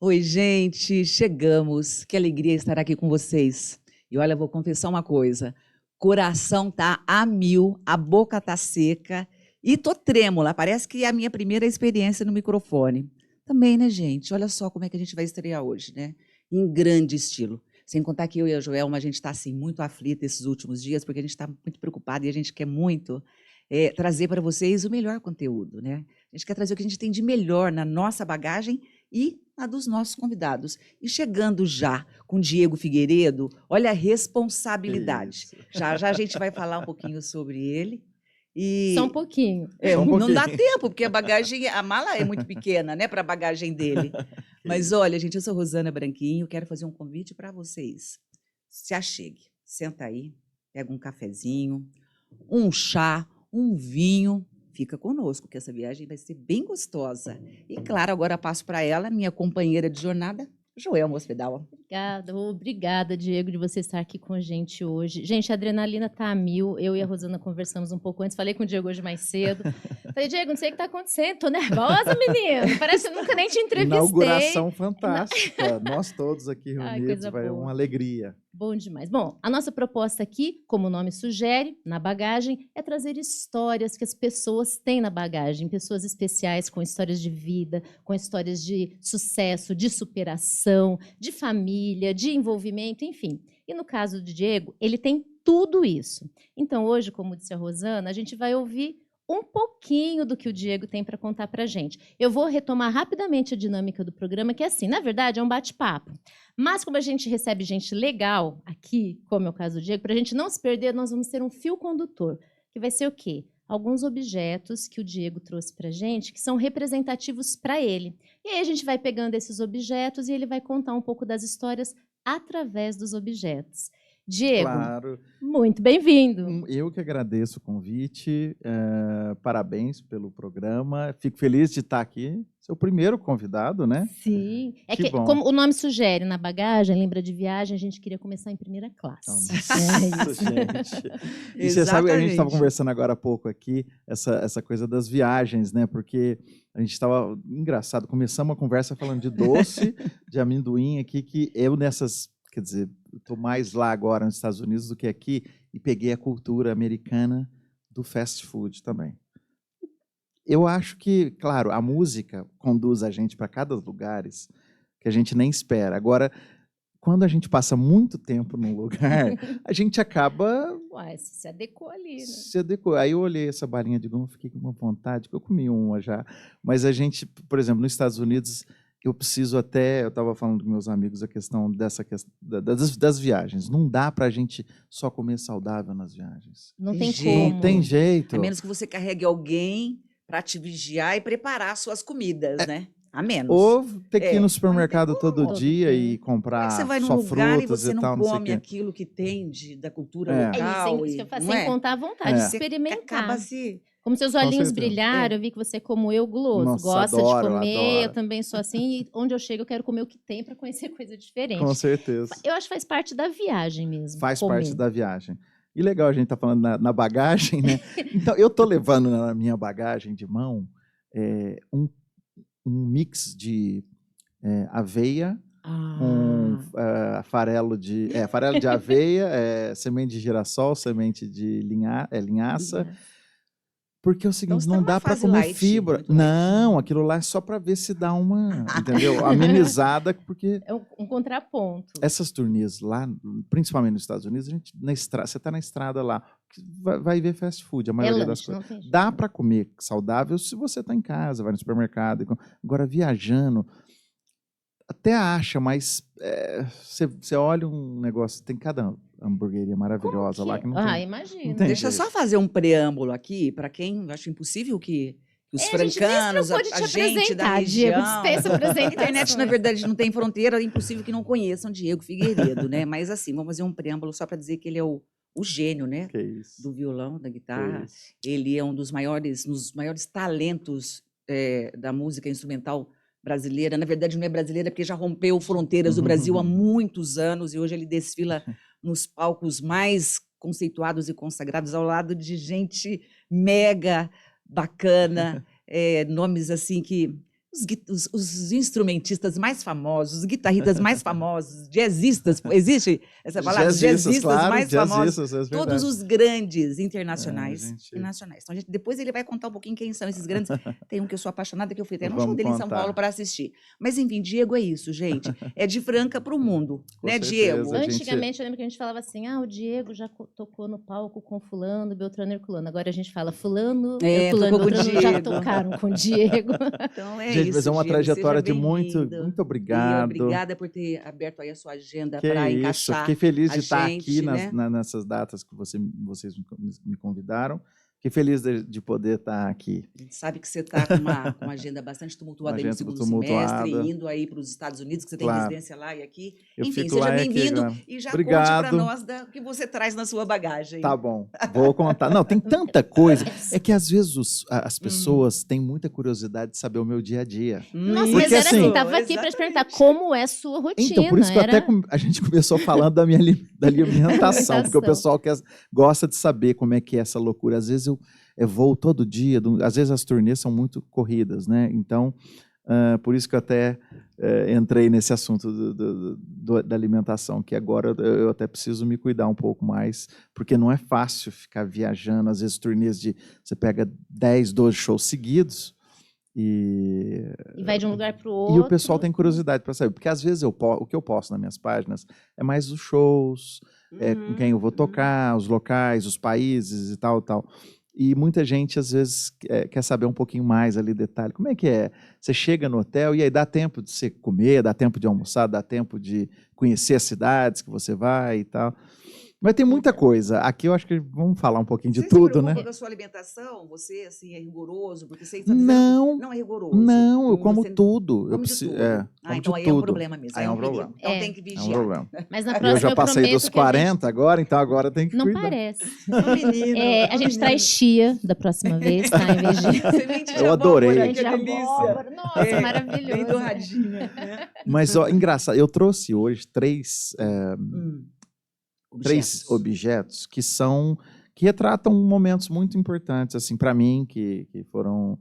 Oi, gente, chegamos. Que alegria estar aqui com vocês. E olha, vou confessar uma coisa: coração tá a mil, a boca tá seca e tô trêmula. Parece que é a minha primeira experiência no microfone. Também, né, gente? Olha só como é que a gente vai estrear hoje, né? Em grande estilo. Sem contar que eu e a Joelma, a gente está assim, muito aflita esses últimos dias, porque a gente está muito preocupada e a gente quer muito trazer para vocês o melhor conteúdo, né? A gente quer trazer o que a gente tem de melhor na nossa bagagem e a dos nossos convidados. E chegando já com Diego Figueiredo, olha a responsabilidade. Isso. Já já a gente vai falar um pouquinho sobre ele. Só um E pouquinho. Só um não dá pouquinho. tempo, porque a mala é muito pequena, né, para a bagagem dele. Mas olha, gente, eu sou Rosana Branquinho, quero fazer um convite para vocês. Se achegue, senta aí, pega um cafezinho, um chá, um vinho, fica conosco, que essa viagem vai ser bem gostosa. E claro, agora passo para ela, minha companheira de jornada, Joelma Hospedal. Obrigada, Diego, de você estar aqui com a gente hoje. Gente, a adrenalina tá a mil. Eu e a Rosana conversamos um pouco antes. Falei com o Diego hoje mais cedo. Falei, Diego, não sei o que está acontecendo. Tô nervosa, menino. Parece que eu nunca nem te entrevistei. Inauguração fantástica. Nós todos aqui Ai, reunidos, coisa vai boa. uma alegria. Bom demais. Bom, a nossa proposta aqui, como o nome sugere, na bagagem, é trazer histórias que as pessoas têm na bagagem, pessoas especiais com histórias de vida, com histórias de sucesso, de superação, de família, de envolvimento, enfim. E no caso do Diego, ele tem tudo isso. Então, hoje, como disse a Rosana, a gente vai ouvir um pouquinho do que o Diego tem para contar para a gente. Eu vou retomar rapidamente a dinâmica do programa, que é assim, na verdade, é um bate-papo. Mas como a gente recebe gente legal aqui, como é o caso do Diego, para a gente não se perder, nós vamos ter um fio condutor, que vai ser o quê? Alguns objetos que o Diego trouxe para a gente, que são representativos para ele. E aí a gente vai pegando esses objetos e ele vai contar um pouco das histórias através dos objetos. Diego, Claro. muito bem-vindo. Eu que agradeço o convite, parabéns pelo programa. Fico feliz de estar aqui, seu primeiro convidado, né? Sim. É Que que, bom. como o nome sugere, na bagagem, lembra de viagem, a gente queria começar em primeira classe. É isso. Gente. E você sabe, a gente estava conversando agora há pouco aqui, essa coisa das viagens, né? Porque a gente estava, engraçado, começamos a conversa falando de doce, de amendoim aqui, que eu nessas, quer dizer, estou mais lá agora nos Estados Unidos do que aqui, e peguei a cultura americana do fast food também. Eu acho que, claro, a música conduz a gente para cada lugar que a gente nem espera. Agora, quando a gente passa muito tempo num lugar, a gente acaba... Uai, se adequou ali, né? Se adequou. Aí eu olhei essa balinha de goma, fiquei com uma vontade, porque eu comi uma já. Mas a gente, por exemplo, nos Estados Unidos, eu preciso até... Eu estava falando com meus amigos a questão das viagens. Não dá para a gente só comer saudável nas viagens. Não tem jeito. como. Não tem jeito. A menos que você carregue alguém para te vigiar e preparar suas comidas, né? A menos. Ou ter que ir no Mas supermercado não tem como. todo dia e Como é comprar que você vai num só lugar e frutas você e não tal, não sei o come quê. aquilo que tem da cultura É. local? Isso que eu faço, não sem é? contar a vontade de Você experimentar. acaba se... Como seus Com olhinhos certeza. brilharam, eu vi que você é como eu, guloso. Nossa, Gosta adoro, de comer, adoro. eu também sou assim. E onde eu chego, eu quero comer o que tem para conhecer coisa diferente. Com certeza. Eu acho que faz parte da viagem mesmo. Faz comer. parte da viagem. E legal a gente tá falando na bagagem, né? Então, eu tô levando na minha bagagem de mão um mix de aveia, com farelo de aveia, semente de girassol, semente de linhaça. Porque é o seguinte, Então, não você tá dá numa para fase comer light, fibra. muito light. Não, aquilo lá é só para ver se dá uma, entendeu? Amenizada, porque É um contraponto. essas turnês lá, principalmente nos Estados Unidos, a gente, você está na estrada lá, vai ver fast food, a maioria das lanche, coisas. não tem jeito. Dá para comer saudável se você está em casa, vai no supermercado. Agora, viajando, até acha, mas você olha um negócio, tem cada hamburgueria maravilhosa lá que não tem. Imagina. não tem Deixa eu jeito. só fazer um preâmbulo aqui, para quem eu acho impossível que os A gente francanos, nem se a te gente da apresentar, região... Diego, dispensa A apresentações. internet, na verdade, não tem fronteira, é impossível que não conheçam Diego Figueiredo, né? Mas assim, vamos fazer um preâmbulo só para dizer que ele é o gênio, né? Que isso. Do violão, da Que guitarra. isso. Ele é um dos maiores talentos da música instrumental brasileira. Na verdade, não é brasileira porque já rompeu fronteiras do Brasil há muitos anos e hoje ele desfila nos palcos mais conceituados e consagrados ao lado de gente mega bacana, nomes assim que os instrumentistas mais famosos, os guitarristas mais famosos, jazzistas, existe essa palavra? Jazzistas claro, mais famosos, é todos os grandes internacionais gente... e nacionais. Então, depois ele vai contar um pouquinho quem são esses grandes. Tem um que eu sou apaixonada, que eu fui até no show dele em São Paulo para assistir. Mas, enfim, Diego é isso, gente. É de Franca para o mundo, Com né, certeza, Diego? Antigamente, eu lembro que a gente falava assim, o Diego já tocou no palco com fulano, Beltrano e Herculano. Agora a gente fala fulano, Herculano e Beltrano já tocaram com o Diego. Então é gente, isso, mas é uma Diego, trajetória de muito E obrigado. obrigada por ter aberto aí a sua agenda para encaixar. Fiquei feliz de estar aqui né? nessas datas que vocês me convidaram. Fiquei feliz de poder estar aqui. A gente sabe que você está com uma agenda bastante tumultuada aí no segundo semestre, indo aí para os Estados Unidos, que você tem residência lá e aqui. Enfim, seja bem-vindo e já conte para nós o que você traz na sua bagagem. Tá bom, vou contar. Não, tem tanta coisa. É que às vezes as pessoas têm muita curiosidade de saber o meu dia a dia. Nossa, mas era assim, estava aqui para te perguntar como é a sua rotina. Então, por isso que até a gente começou falando da minha alimentação, porque o pessoal gosta de saber como é que é essa loucura. Às vezes eu vou todo dia, às vezes as turnês são muito corridas, né? Então, por isso que eu até entrei nesse assunto da alimentação, que agora eu até preciso me cuidar um pouco mais, porque não é fácil ficar viajando, às vezes turnês você pega 10, 12 shows seguidos, e vai de um lugar para o outro. E o pessoal tem curiosidade para saber, porque às vezes o que eu posto nas minhas páginas é mais os shows, com quem eu vou tocar, os locais, os países e tal. E muita gente, às vezes, quer saber um pouquinho mais ali, detalhe. Como é que é? Você chega no hotel e aí dá tempo de você comer, dá tempo de almoçar, dá tempo de conhecer as cidades que você vai e tal. Mas tem muita coisa. Aqui eu acho que vamos falar um pouquinho de tudo, né? Você da sua alimentação? Você, assim, é rigoroso? Porque você não é rigoroso. Não, eu como tudo. Eu preciso. Então aí é um problema mesmo. Aí é um problema. Então tem que vigiar. É um problema. Mas na próxima eu já passei dos 40 agora, então agora tem que não cuidar. Não parece. Menina, a gente traz chia da próxima vez, tá? Em vez de... Eu adorei. Que delícia. Nossa, maravilhoso. Bem douradinha. Mas, ó, engraçado, eu trouxe hoje três objetos que retratam momentos muito importantes assim para mim, que foram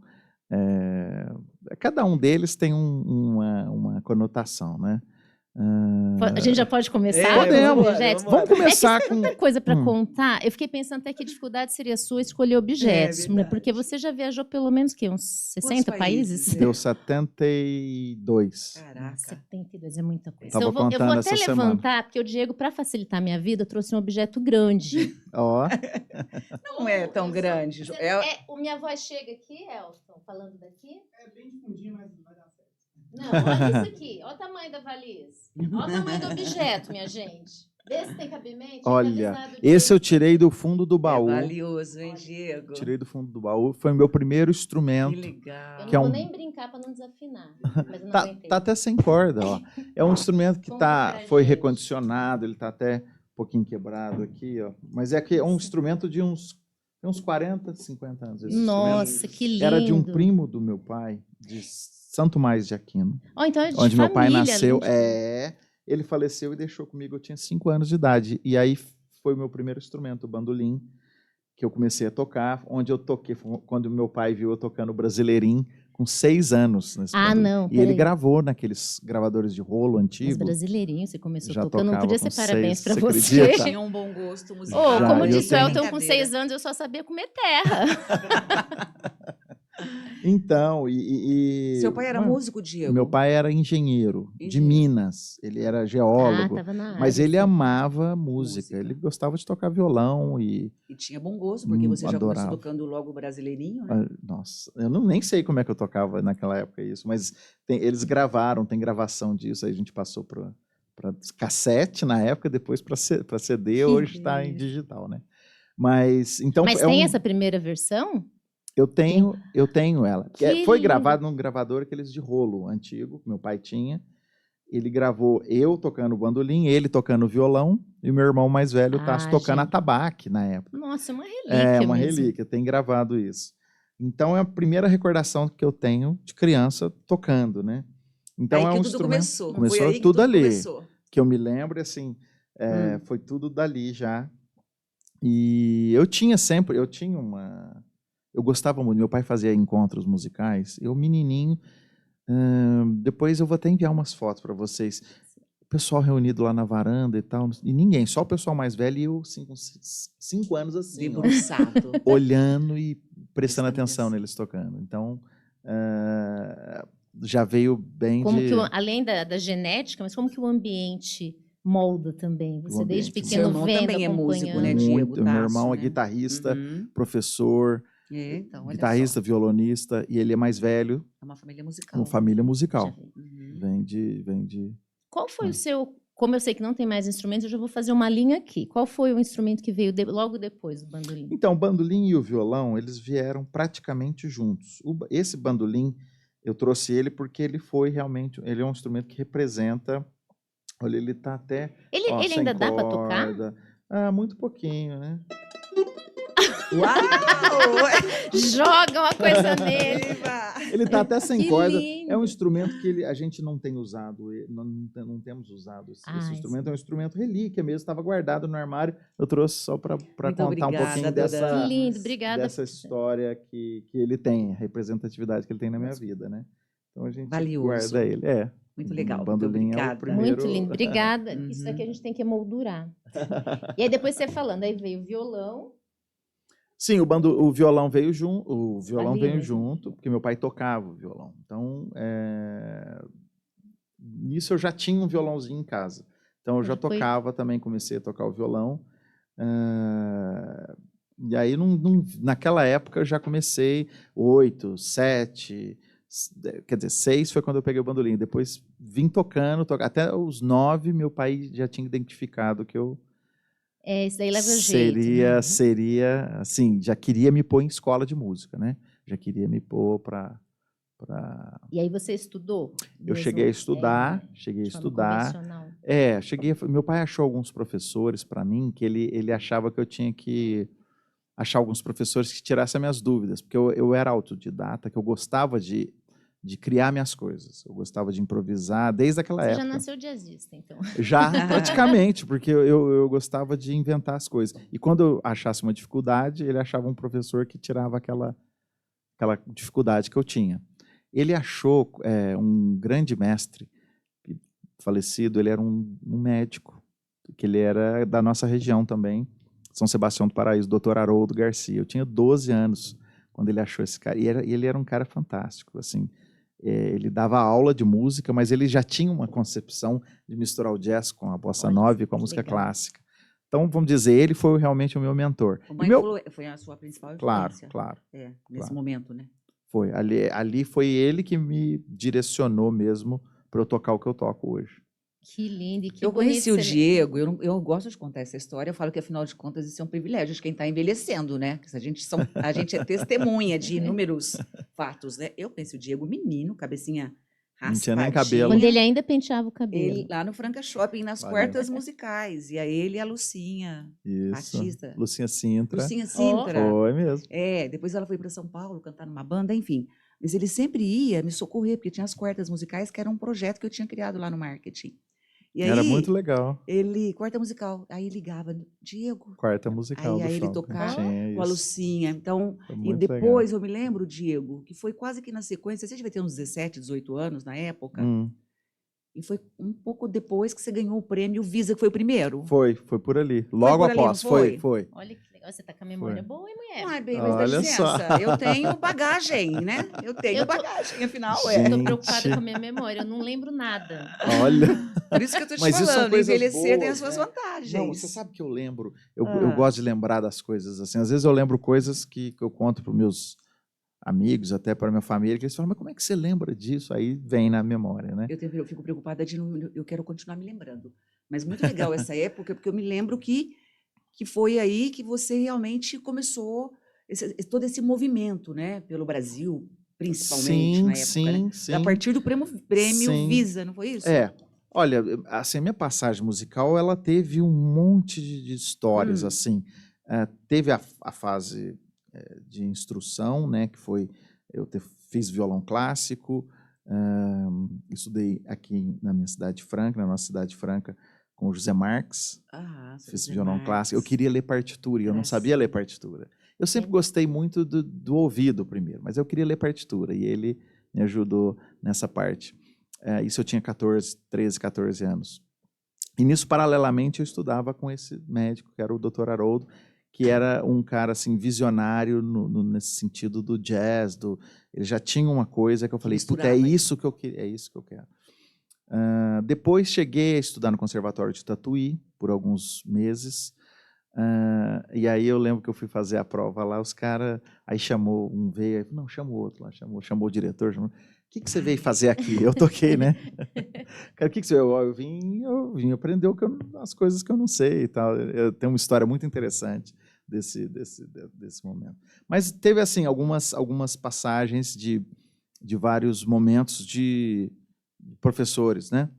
cada um deles tem uma conotação, né? A gente já pode começar? Podemos. Vamos começar com tanta coisa para contar. Eu fiquei pensando até que dificuldade seria sua escolher objetos, porque você já viajou pelo menos uns 60 países? Deu 72. Caraca. 72 é muita coisa. Eu vou até levantar, porque o Diego, para facilitar a minha vida, eu trouxe um objeto grande. Ó. Não é tão grande. Minha voz chega aqui, Elton, falando daqui? É bem difundinho, mas vai dar certo. Não, olha isso aqui. Olha o tamanho da valise. Olha o tamanho do objeto, minha gente. Vê se tem cabimento. Olha, esse eu tirei do fundo do baú. É valioso, hein, Diego? Tirei do fundo do baú. Foi o meu primeiro instrumento. Que legal. Eu não vou nem brincar para não desafinar. Mas eu não tá até sem corda, ó. É um instrumento que foi recondicionado, ele tá até um pouquinho quebrado aqui, ó. Mas é um instrumento de uns 40, 50 anos. Nossa, que lindo. Era de um primo do meu pai, de Santo Tomás de Aquino. Então é de onde família, meu pai nasceu. Ele faleceu e deixou comigo, eu tinha 5 anos de idade. E aí foi o meu primeiro instrumento, o bandolim, que eu comecei a tocar, onde eu toquei, quando meu pai viu eu tocando Brasileirinho, com 6 anos. Não. E ele gravou naqueles gravadores de rolo antigo. Mas Brasileirinho, você começou já tocando, não podia ser parabéns para você. Eu tinha um bom gosto musical. Como disse o Elton, com 6 anos eu só sabia comer terra. Então, Seu pai era músico, Diego? Meu pai era engenheiro de Minas. Ele era geólogo. Tava na área, mas ele amava música. Ele gostava de tocar violão e tinha bom gosto, porque você já adorava. começou tocando logo Brasileirinho, né? Nossa, eu nem sei como é que eu tocava naquela época isso, mas eles gravaram, tem gravação disso, aí a gente passou para cassete na época, depois para CD, hoje está em digital, né? Mas tem essa primeira versão? Eu tenho ela. Foi gravado num gravador aqueles de rolo antigo, que meu pai tinha. Ele gravou eu tocando bandolim, ele tocando violão, e o meu irmão mais velho tocando atabaque na época. Nossa, é uma relíquia. É uma relíquia, tem gravado isso. Então é a primeira recordação que eu tenho de criança tocando, né? Então aí é um tudo instrumento. Começou aí tudo ali. Que eu me lembro, assim, foi tudo dali já. E eu gostava muito, meu pai fazia encontros musicais, eu menininho, Depois eu vou até enviar umas fotos para vocês. O pessoal reunido lá na varanda e tal, e ninguém, só o pessoal mais velho e eu, assim, com 5 anos assim, ó, Debruçado. olhando e prestando Prestando atenção atenção. neles tocando. Então, já veio bem Como de... que, além da genética, mas como que o ambiente molda também? Você desde ambiente pequeno molda. Seu irmão vendo, também é músico, né, acompanhando. Diego? Muito. Meu Tasso, irmão é né? guitarrista, Uhum. professor, Então, olha guitarrista, só. violonista, e ele é mais velho, É uma família com musical. família Já musical. vi. Uhum. Vem de... Qual foi o seu... Como eu sei que não tem mais instrumentos, eu já vou fazer uma linha aqui. Qual foi o instrumento que veio logo depois do bandolim? Então, o bandolim e o violão, eles vieram praticamente juntos. Esse bandolim, eu trouxe ele porque ele foi realmente... Ele é um instrumento que representa... Olha, ele tá até... Ele sem ainda dá para tocar? corda. Muito pouquinho, né? Uau! Joga uma coisa nele. Viva! Ele tá até sem Que corda. lindo. É um instrumento que a gente não tem usado, não temos usado esse instrumento. sim. É um instrumento relíquia mesmo, estava guardado no armário. Eu trouxe só para contar obrigada, um pouquinho Que dessa, lindo, obrigada. dessa história que ele tem, a representatividade que ele tem na minha vida, né? Então a gente Valioso. guarda ele. Muito legal. O bandolim muito é o obrigada. primeiro. Muito lindo, obrigada. Uhum. Isso aqui a gente tem que emoldurar. E aí depois você falando, aí veio o violão. Sim, o violão veio junto, Ali veio mesmo. junto, porque meu pai tocava o violão. Então, nisso eu já tinha um violãozinho em casa. Então eu já Foi- tocava também, comecei a tocar o violão. E aí, naquela época, eu já comecei 8, 7, quer dizer, 6 foi quando eu peguei o bandolim. Depois vim tocando, até os 9, meu pai já tinha identificado que eu Isso daí leva jeito. Né? seria, assim, já queria me pôr em escola de música, né? Já queria me pôr para... E aí você estudou? Eu mesmo, cheguei a estudar, de forma convencional? meu pai achou alguns professores para mim, que ele achava que eu tinha que achar alguns professores que tirassem minhas dúvidas, porque eu era autodidata, que eu gostava de criar minhas coisas, eu gostava de improvisar desde aquela Você época. já nasceu jazzista, então. Já, praticamente, porque eu gostava de inventar as coisas. E quando eu achasse uma dificuldade, ele achava um professor que tirava aquela dificuldade que eu tinha. Ele achou um grande mestre, falecido, ele era um médico, que ele era da nossa região também, São Sebastião do Paraíso, Dr. Haroldo Garcia. Eu tinha 12 anos quando ele achou esse cara. E ele era um cara fantástico, assim. Ele dava aula de música, mas ele já tinha uma concepção de misturar o jazz com a bossa nova e com a música legal. clássica. Então, vamos dizer, ele foi realmente o meu mentor. Foi a sua principal Claro, influência. claro. Nesse claro. momento, né? Foi. Ali foi ele que me direcionou mesmo para eu tocar o que eu toco hoje. Que lindo e que Eu conheci o bonito você- Diego, eu gosto de contar essa história, eu falo que, afinal de contas, isso é um privilégio de quem está envelhecendo, né? Porque a gente é testemunha de inúmeros fatos, né? Eu conheci o Diego menino, cabecinha Não tinha nem raspadinha. cabelo. Quando ele ainda penteava o cabelo. Ele, lá no Franca Shopping, nas Valeu. quartas musicais. E a ele e a Lucinha, Isso. artista. Lucinha Sintra. Lucinha Sintra. Foi mesmo. Depois ela foi para São Paulo cantar numa banda, enfim. Mas ele sempre ia me socorrer, porque tinha as quartas musicais, que era um projeto que eu tinha criado lá no marketing. E aí, Era muito legal. quarta musical, aí ligava, Diego. Quarta musical do Aí ele shopping. tocava Tinha com a isso. Lucinha. Então, Foi e muito depois eu me lembro, Diego, que foi quase que na sequência, você devia ter uns 17, 18 anos na época, legal. e foi um pouco depois que você ganhou o prêmio Visa, que foi o primeiro. Foi por ali. Logo por ali, não após, foi? foi. Olha que legal, você tá com a memória Foi. boa, hein, mulher? Ai, bem, mas dá Olha licença, só. eu tenho bagagem, né? Eu tenho Eu tô- bagagem, afinal, Eu Gente. tô preocupada com a minha memória, eu não lembro nada. Olha. Por isso que eu tô te Mas isso são falando, coisas envelhecer tem boas, as suas né? vantagens. Não, você sabe que eu lembro, eu Ah. gosto de lembrar das coisas assim. Às vezes eu lembro coisas que eu conto para os meus amigos, até para minha família, que eles falam, mas como é que você lembra disso? Aí vem na memória, né? Eu fico preocupada de não, eu quero continuar me lembrando. Mas muito legal essa época, porque eu me lembro que foi aí que você realmente começou todo esse movimento, né? Pelo Brasil, principalmente na época, né? Sim. A partir do prêmio Sim. Visa, não foi isso? Olha, assim, a minha passagem musical, ela teve um monte de histórias, assim. Teve a fase de instrução, né, que foi, fiz violão clássico, estudei aqui na minha cidade franca, na nossa cidade franca, com o José Marques, fiz violão clássico. Eu queria ler partitura e eu não sabia ler partitura. Eu sempre gostei muito do ouvido primeiro, mas eu queria ler partitura e ele me ajudou nessa parte. Isso eu tinha 13, 14 anos. E nisso, paralelamente, eu estudava com esse médico, que era o Dr. Haroldo, que era um cara assim, visionário nesse sentido do jazz. Ele já tinha uma coisa que eu falei, puta, é isso que eu quero. Depois cheguei a estudar no Conservatório de Tatuí por alguns meses. E aí eu lembro que eu fui fazer a prova lá, os caras, aí chamou um, veio, aí, não, chamou outro lá, chamou o diretor, o que você veio fazer aqui? Eu toquei, né? Cara, o que você veio? Eu vim aprender as coisas que eu não sei e tal. Eu tenho uma história muito interessante desse momento. Mas teve, assim, algumas passagens de vários momentos de professores, né?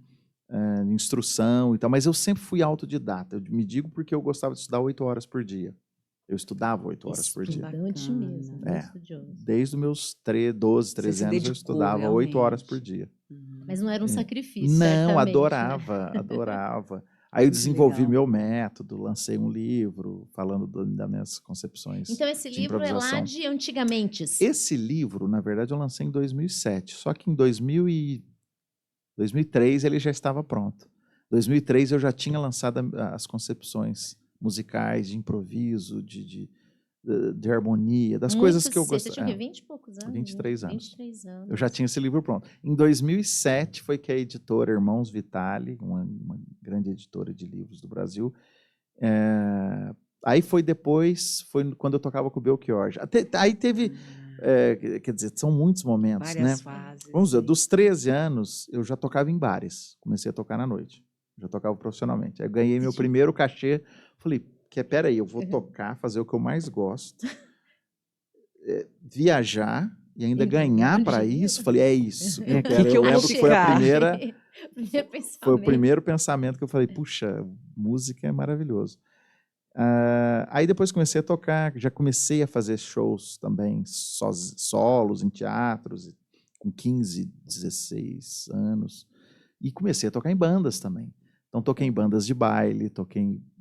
De instrução e tal, mas eu sempre fui autodidata. Eu me digo porque eu gostava de estudar 8 horas por dia. Eu estudava 8 horas por dia. Estudante mesmo, estudioso. Desde os meus 12, 13 anos, eu estudava realmente 8 horas por dia. Mas não era um sacrifício, não, adorava, né? Adorava. Aí eu desenvolvi meu método, lancei um livro falando das minhas concepções. Então esse livro é lá de antigamente? Esse livro, na verdade, eu lancei em 2007, só que em 2003 ele já estava pronto. Em 2003 eu já tinha lançado as concepções musicais, de improviso, de harmonia, das coisas que eu gostava. Você tinha 20 e poucos anos? 23 anos. 23 anos. Eu já tinha esse livro pronto. Em 2007 foi que a editora Irmãos Vitale, uma grande editora de livros do Brasil, aí foi quando eu tocava com o Belchior. Aí teve... quer dizer, são muitos momentos, várias né? fases. Vamos dizer, dos 13 anos, eu já tocava em bares. Comecei a tocar na noite. Já tocava profissionalmente. Aí ganhei meu primeiro cachê. Falei, peraí, eu vou tocar, fazer o que eu mais gosto, viajar e ainda ganhar para isso. Falei, é isso que eu quero. Eu lembro que foi foi o primeiro pensamento que eu falei, puxa, música é maravilhoso. Aí depois comecei a tocar, já comecei a fazer shows também, solos em teatros, com 15, 16 anos, e comecei a tocar em bandas também. Então toquei em bandas de baile,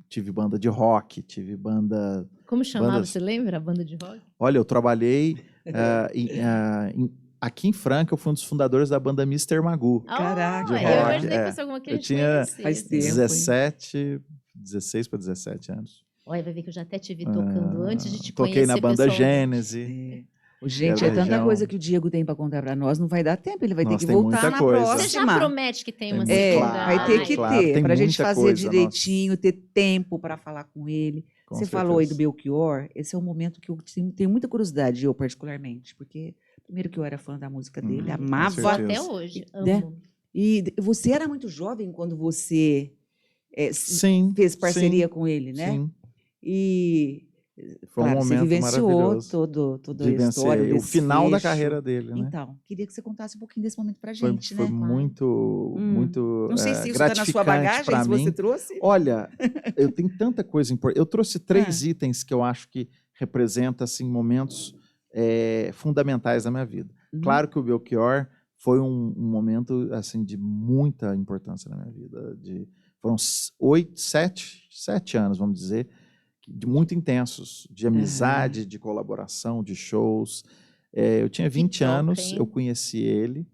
tive banda de rock, tive banda... Como chamava, você lembra a banda de rock? Olha, eu trabalhei aqui em Franca, eu fui um dos fundadores da banda Mr. Magoo. Caraca, eu imaginei que fosse alguma que a gente conhecia. Faz tempo, 16 para 17 anos. Olha, vai ver que eu já até te vi tocando antes de te conhecer. Toquei na banda Gênese. Gente, é tanta coisa que o Diego tem para contar para nós, não vai dar tempo, ele vai ter que voltar na próxima. Você já promete que tem uma segunda. Vai ter que ter, para a gente fazer direitinho, ter tempo para falar com ele. Você falou aí do Belchior, esse é um momento que eu tenho muita curiosidade, eu particularmente, porque primeiro que eu era fã da música dele, amava. Até hoje, amo. E você era muito jovem quando você fez parceria com ele, né? Sim. E foi um momento você vivenciou maravilhoso. toda a história, o final da carreira dele, né? Então, queria que você contasse um pouquinho desse momento pra gente, foi né? muito Não sei se isso está na sua bagagem, se você trouxe. Olha, eu tenho tanta coisa importante. Eu trouxe 3 itens que eu acho que representam assim, momentos fundamentais da minha vida. Claro que o Belchior foi um momento assim, de muita importância na minha vida. Foram 7 anos, vamos dizer, muito intensos, de amizade, de colaboração, de shows. Eu tinha 20 anos, eu conheci ele.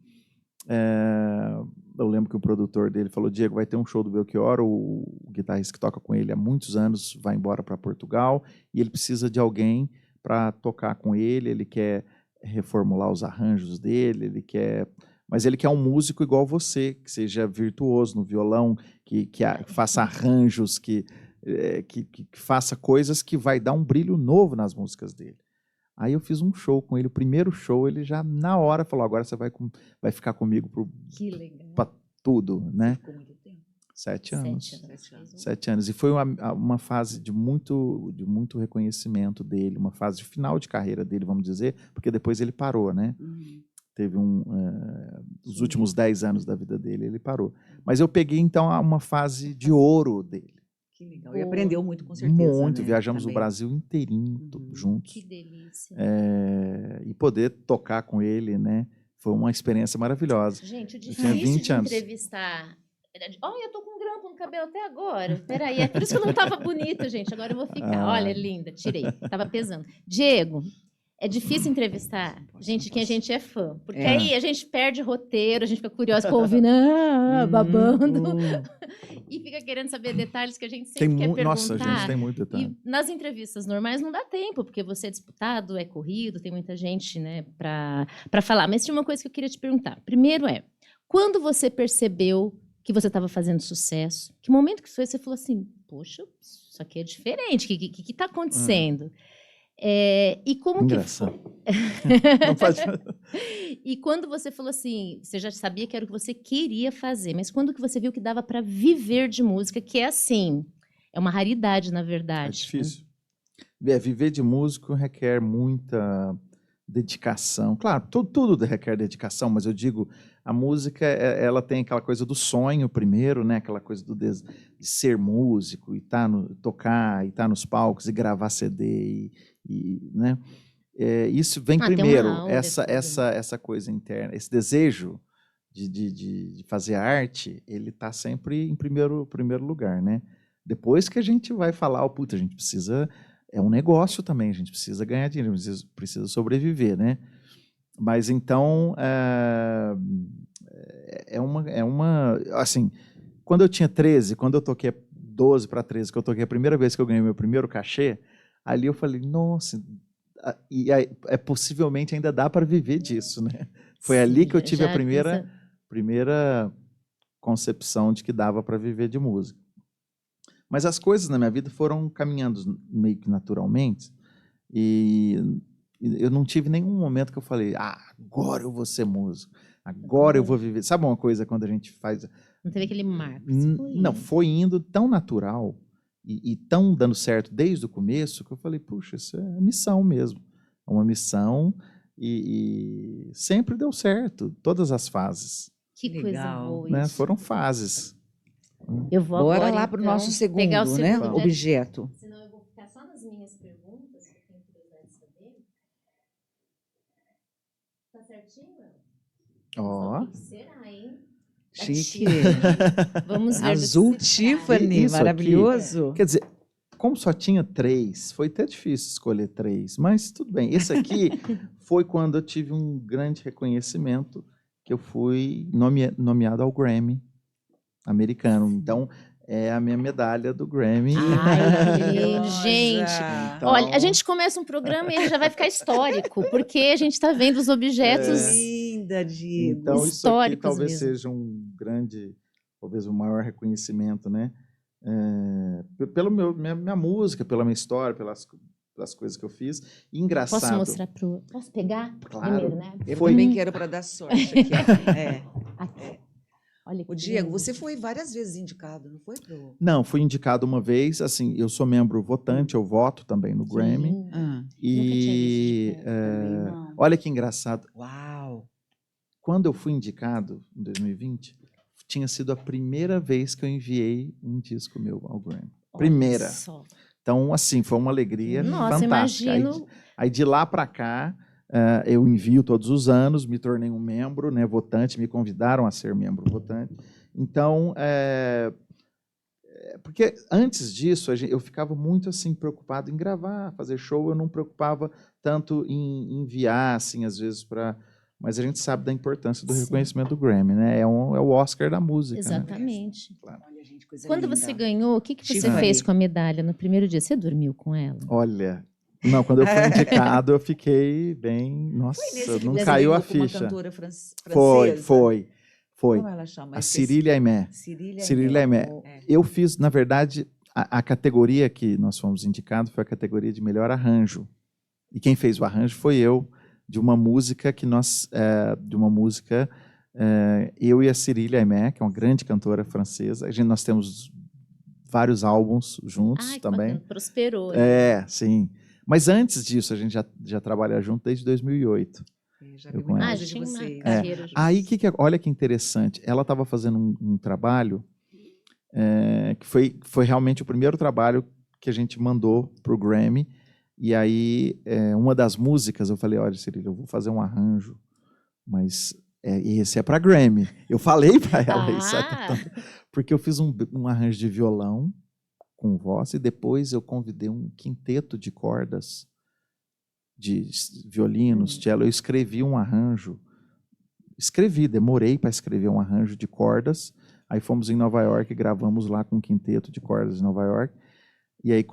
Eu lembro que o produtor dele falou, Diego, vai ter um show do Belchior, o guitarrista que toca com ele há muitos anos vai embora para Portugal e ele precisa de alguém para tocar com ele quer reformular os arranjos dele, mas ele quer um músico igual você, que seja virtuoso no violão, que faça arranjos, que faça coisas que vai dar um brilho novo nas músicas dele. Aí eu fiz um show com ele, o primeiro show, ele já na hora falou, agora você vai ficar comigo para tudo, né? Ficou muito tempo. 7 anos. 7 anos. E foi uma fase de muito reconhecimento dele, uma fase de final de carreira dele, vamos dizer, porque depois ele parou, né? Teve os últimos 10 anos da vida dele, ele parou. Mas eu peguei, então, uma fase de ouro dele. Que legal. E aprendeu muito, com certeza. Muito. Né? Viajamos o Brasil inteirinho juntos. Que delícia. E poder tocar com ele, né? Foi uma experiência maravilhosa. Gente, o difícil de entrevistar... Olha, eu tô com grampo no cabelo até agora. Peraí, é por isso que eu não tava bonita, gente. Agora eu vou ficar. Olha, linda, tirei. Tava pesando. Diego, É difícil entrevistar gente que a gente é fã. Porque aí a gente perde roteiro, a gente fica curioso, ouvindo, babando. E fica querendo saber detalhes que a gente sempre quer perguntar. Nossa, gente, tem muito detalhe. E nas entrevistas normais não dá tempo, porque você é disputado, é corrido, tem muita gente, né, para falar. Mas tinha uma coisa que eu queria te perguntar. Primeiro quando você percebeu que você estava fazendo sucesso? Que momento que foi você falou assim, poxa, isso aqui é diferente, o que está acontecendo? E como engraçado. que foi? Não pode... E quando você falou assim, você já sabia que era o que você queria fazer, mas quando que você viu que dava para viver de música, que é assim, é uma raridade, na verdade. É difícil. Viver de músico requer muita dedicação. Claro, tudo requer dedicação, mas eu digo, a música, ela tem aquela coisa do sonho primeiro, né? Aquela coisa de ser músico, e tocar, e estar nos palcos, e gravar CD, né? Isso vem primeiro, essa coisa interna, esse desejo de fazer arte, ele está sempre em primeiro lugar, né? Depois que a gente vai falar, puta, a gente precisa... É um negócio também, a gente precisa ganhar dinheiro, a gente precisa sobreviver, né? Mas então, assim, quando eu tinha 13, quando eu toquei 12 para 13, que eu toquei a primeira vez que eu ganhei meu primeiro cachê, ali eu falei, nossa, e aí, possivelmente ainda dá para viver disso, né? Foi ali que eu tive a primeira concepção de que dava para viver de música. Mas as coisas na minha vida foram caminhando meio que naturalmente, e eu não tive nenhum momento que eu falei, agora eu vou ser músico, agora eu vou viver. Sabe uma coisa quando a gente faz... Não teve aquele marco. Não, foi indo tão natural e tão dando certo desde o começo que eu falei, puxa, isso é missão mesmo. É uma missão e sempre deu certo, todas as fases. Que coisa boa né? isso. Foram fases. Eu vou Bora agora, lá para o então, nosso segundo, pegar o né? segundo Objeto. Senão eu vou ficar só nas minhas perguntas, que eu tenho curiosidade de saber. Tá certinho? Ó. O que será, hein? Chique. Vamos ver. Azul do que se trata. Tiffany, Isso maravilhoso. Quer dizer, como só tinha 3, foi até difícil escolher 3, mas tudo bem. Esse aqui foi quando eu tive um grande reconhecimento, que eu fui nomeado ao Grammy americano. Então, é a minha medalha do Grammy. Ai, que lindo, gente. Então... Olha, a gente começa um programa e ele já vai ficar histórico, porque a gente está vendo os objetos Linda, Diego. Então, isso aqui históricos talvez mesmo. seja um grande, talvez o maior reconhecimento, né? Pela minha música, pela minha história, pelas coisas que eu fiz. E engraçado. Posso mostrar pro... Posso pegar? Claro. Primeiro, né? Eu também quero para dar sorte aqui. Aqui. Olha que O Diego, lindo. você foi várias vezes indicado, não foi? Não, fui indicado uma vez. Assim, eu sou membro votante, eu voto também no Grammy. Lindo. E Também olha que engraçado. Uau! Quando eu fui indicado, em 2020, tinha sido a primeira vez que eu enviei um disco meu ao Grammy. Primeira. Olha só. Então, assim, foi uma alegria Nossa, fantástica. imagino. Aí de lá para cá, eu envio todos os anos, me tornei um membro, né, votante, me convidaram a ser membro votante. Então, porque antes disso, eu ficava muito assim preocupado em gravar, fazer show, eu não preocupava tanto em enviar, assim, às vezes, para... Mas a gente sabe da importância do reconhecimento do Grammy, né? É o Oscar da música. Exatamente. Né? Claro. Olha, gente, coisa Quando linda. você ganhou, o que você Tiffany. fez com a medalha no primeiro dia? Você dormiu com ela? Olha, não, quando eu fui indicado, eu fiquei bem... Nossa, não Você caiu a ganhou com uma ficha. cantora francesa? Foi. Como ela chama? A Cyrille Aimé. Cyrille Aimé. Eu fiz, na verdade, a categoria que nós fomos indicados foi a categoria de melhor arranjo. E quem fez o arranjo foi eu, de uma música que eu e a Cyrille Aimé, que é uma grande cantora francesa. Nós temos vários álbuns juntos também. Bacana. Prosperou. Sim. Mas antes disso, a gente já trabalha junto desde 2008. Já vi muita coisa de tinha uma vocês. carreira juntos. Aí, olha que interessante, ela estava fazendo um trabalho que foi realmente o primeiro trabalho que a gente mandou para o Grammy. E aí, uma das músicas, eu falei, olha, Cyrille, eu vou fazer um arranjo, mas esse é para Grammy. Eu falei para ela isso, porque eu fiz um arranjo de violão com voz e depois eu convidei um quinteto de cordas de violinos, cello, eu escrevi um arranjo. Demorei para escrever um arranjo de cordas. Aí fomos em Nova York, gravamos lá com um quinteto de cordas em Nova York. E aí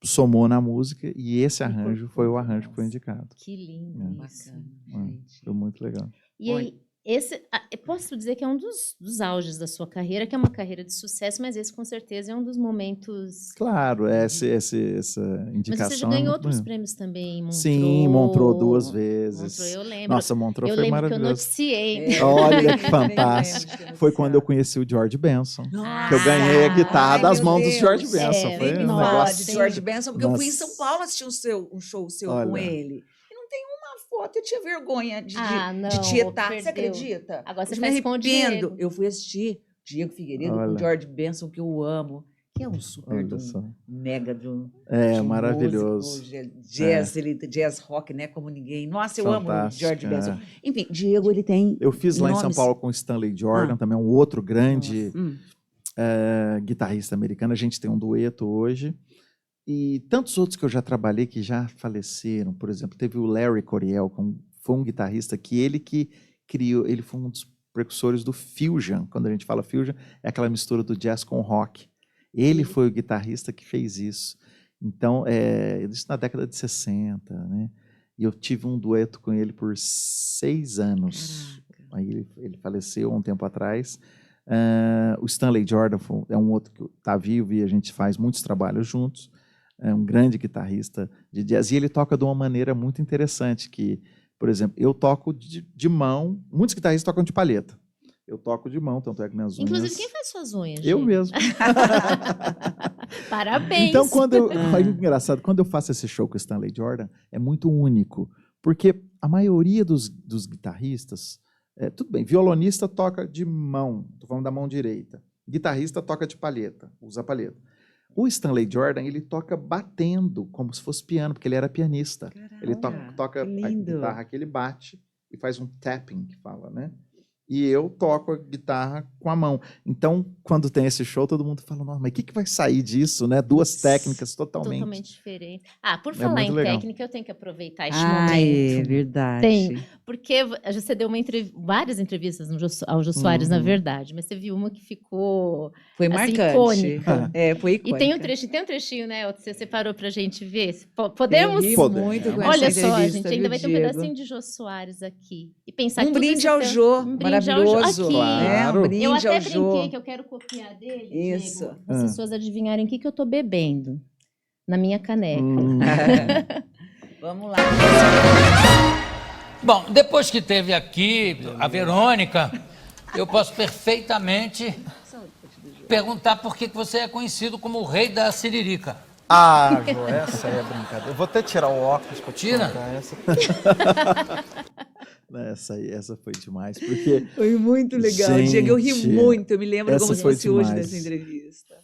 somou na música e esse arranjo foi o arranjo que foi indicado. Que lindo isso. Bacana, gente. Foi muito legal. E aí, eu posso dizer que é um dos auges da sua carreira, que é uma carreira de sucesso, mas esse com certeza é um dos momentos... Claro, essa indicação. Mas você já ganhou muito outros bonita. prêmios também, Montreux. Sim, Montreux 2 vezes. Montreux, eu lembro. Nossa, Montreux Eu foi lembro que eu maravilhoso. noticiei. Olha que fantástico. Foi quando eu conheci o George Benson. Que eu ganhei a guitarra Ai, das meu mãos do Deus. George Benson. É, Foi bem um nova. Fala negócio. de George Benson, porque eu fui em Nossa. São Paulo assistir um show seu com Olha. ele. E não tem uma foto, eu tinha vergonha Não, de tietar. Você perdeu. acredita? Agora você Eu me faz com o arrependo. Diego. Eu fui assistir Diego Figueiredo Olha. com George Benson, que eu amo, que é um super de Olha só. um mega de um Maravilhoso. músico, jazz, ele jazz rock, né, como ninguém. Nossa, eu amo o Fantástico, George Benson. Enfim, Diego, ele tem Eu fiz lá em São nomes- Paulo com o Stanley Jordan, também um outro grande Hum. guitarrista americano. A gente tem um dueto hoje. E tantos outros que eu já trabalhei que já faleceram. Por exemplo, teve o Larry Coryell, que foi um guitarrista que criou, ele foi um dos precursores do fusion. Quando a gente fala fusion, é aquela mistura do jazz com rock. Ele foi o guitarrista que fez isso. Então, isso na década de 60, né? E eu tive um dueto com ele por 6 anos. Caraca. Aí ele faleceu há um tempo atrás. O Stanley Jordan é um outro que está vivo e a gente faz muitos trabalhos juntos. É um grande guitarrista de jazz. E ele toca de uma maneira muito interessante, que, por exemplo, eu toco de mão, muitos guitarristas tocam de palheta. Eu toco de mão, tanto é que minhas unhas... Inclusive, quem faz suas unhas, Eu Diego? mesmo. Parabéns. Então, é engraçado, quando eu faço esse show com o Stanley Jordan, é muito único, porque a maioria dos guitarristas, tudo bem, violonista toca de mão, estou falando da mão direita, guitarrista toca de palheta, usa palheta. O Stanley Jordan, ele toca batendo, como se fosse piano, porque ele era pianista. Ele toca a lindo. guitarra que ele bate e faz um tapping, que fala, né? E eu toco a guitarra com a mão. Então, quando tem esse show, todo mundo fala, nossa, mas o que vai sair disso, né? Duas técnicas totalmente diferentes. Por falar em legal. técnica, eu tenho que aproveitar este É momento. verdade. Tem. Porque você deu várias entrevistas ao Jô Soares, na verdade, mas teve uma que ficou Foi assim, marcante. icônica. Foi E icônica. tem um trechinho, né? Você separou pra gente ver. Podemos? Eu ri Podemos. muito com Olha essa só, entrevista, gente, ainda viu, vai ter um Diego? pedacinho de Jô Soares aqui. E pensar Um tudo brinde esse ao tempo- Jô, um brinde ao Jô maravilhoso. aqui. Claro. Um brinde Eu até ao Jô. brinquei que eu quero copiar dele, Isso. Diego, as pessoas adivinharem o que eu tô bebendo na minha caneca. Vamos lá. Bom, depois que teve aqui a Verônica, eu posso perfeitamente perguntar por que você é conhecido como o rei da siririca. Jô, essa aí é brincadeira. Eu vou até tirar o óculos para te Tira. contar essa. Essa foi demais, porque Foi muito legal, Gente, Diego. Eu ri muito. Eu me lembro essa como se foi fosse hoje demais. dessa entrevista.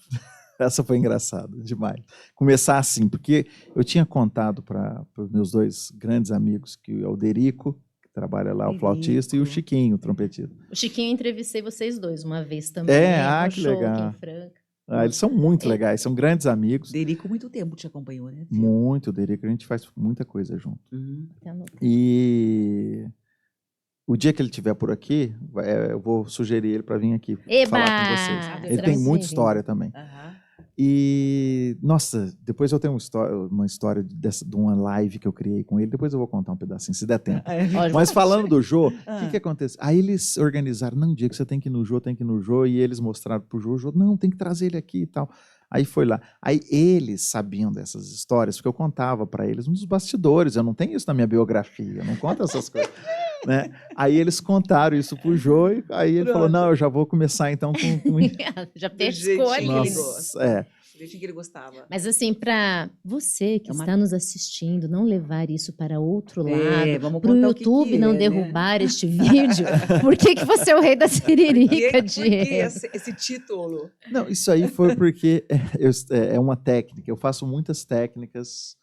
essa foi engraçada demais. Começar assim, porque eu tinha contado para os meus 2 grandes amigos, que é o Derico, que trabalha lá, o flautista, e o Chiquinho, o trompetista. O Chiquinho, eu entrevistei vocês dois uma vez também. Ah, no que show legal. aqui em Franca. Eles são muito legais, são grandes amigos. Derico, muito tempo te acompanhou, né? Muito, o Derico, a gente faz muita coisa junto. Até anotei. E o dia que ele estiver por aqui, eu vou sugerir ele para vir aqui Eba! falar com vocês. Ele Será tem que muita sim? história também. Aham. E, nossa, depois eu tenho uma história de uma live que eu criei com ele, depois eu vou contar um pedacinho, se der tempo. Ó, Mas falando do Jô, o Ah. que aconteceu? Aí eles organizaram, não, Diego, você tem que ir no Jô, tem que ir no Jô, e eles mostraram pro Jô, não, tem que trazer ele aqui e tal. Aí foi lá. Aí eles sabiam dessas histórias, porque eu contava para eles nos bastidores, eu não tenho isso na minha biografia, eu não conto essas coisas. Né? Aí eles contaram isso pro Jô, e aí ele falou, não, eu já vou começar então com... Já Do pescou ali. jeitinho. Nossa, Do jeitinho que ele gostava. Mas assim, para você que É uma- está nos assistindo, não levar isso para outro lado, vamos para o contar YouTube que não é, né? derrubar este vídeo, por que você é o rei da Por siririca, que Diego? esse título? Não, isso aí foi porque é uma técnica. Eu faço muitas técnicas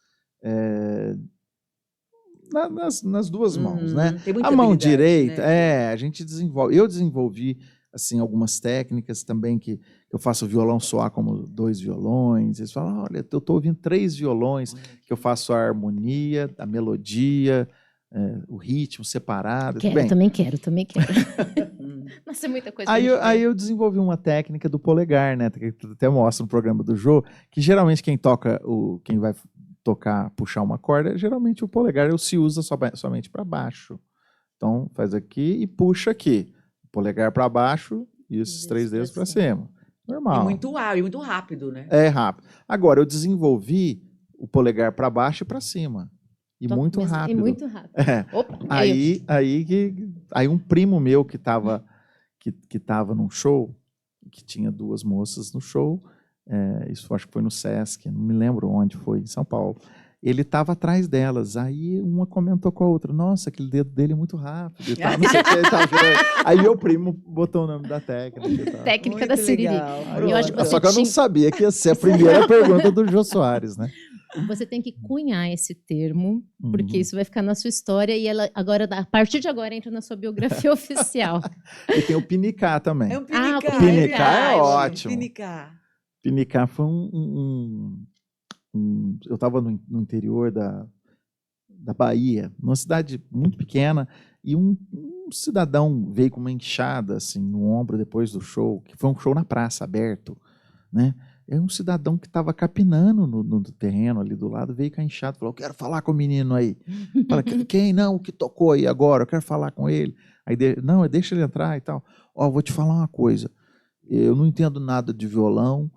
nas 2 mãos, né? Tem muita A mão habilidade, direita, né? a gente desenvolve. Eu desenvolvi assim, algumas técnicas também que eu faço o violão soar como 2 violões. Eles falam, olha, eu estou ouvindo 3 violões, que eu faço a harmonia, a melodia, o ritmo separado. Quero, também quero. Nossa, é muita coisa. Aí eu desenvolvi uma técnica do polegar, né? Que até mostra no programa do Jô, que geralmente quem vai tocar, puxar uma corda, geralmente o polegar se usa somente para baixo. Então, faz aqui e puxa aqui. Polegar para baixo e esses 3 dedos para cima. Normal. E muito ágil, muito rápido, né? É rápido. Agora, eu desenvolvi o polegar para baixo e para cima. E muito rápido. E muito rápido. Opa, aí um primo meu que estava num show, que tinha 2 moças no show, isso acho que foi no Sesc, não me lembro onde foi, em São Paulo. Ele estava atrás delas, aí uma comentou com a outra, nossa, aquele dedo dele é muito rápido e tal, não sei o que, aí meu primo botou o nome da técnica e tal. Técnica Muito da Siriri. legal. Só que eu não sabia que ia ser a primeira pergunta do Jô Soares, né? Você tem que cunhar esse termo, porque isso vai ficar na sua história e ela agora, a partir de agora, entra na sua biografia oficial. E tem o pinicá também. É um pinicá. o pinicá é ótimo. Pinicá foi eu estava no interior da Bahia, numa cidade muito pequena, e um cidadão veio com uma enxada assim, no ombro depois do show, que foi um show na praça, aberto, né? É um cidadão que estava capinando no terreno ali do lado, veio com a enxada e falou, eu quero falar com o menino aí. Fala, quem não, o que tocou aí agora, eu quero falar com ele. Aí, não, deixa ele entrar e tal. Ó, vou te falar uma coisa, eu não entendo nada de violão,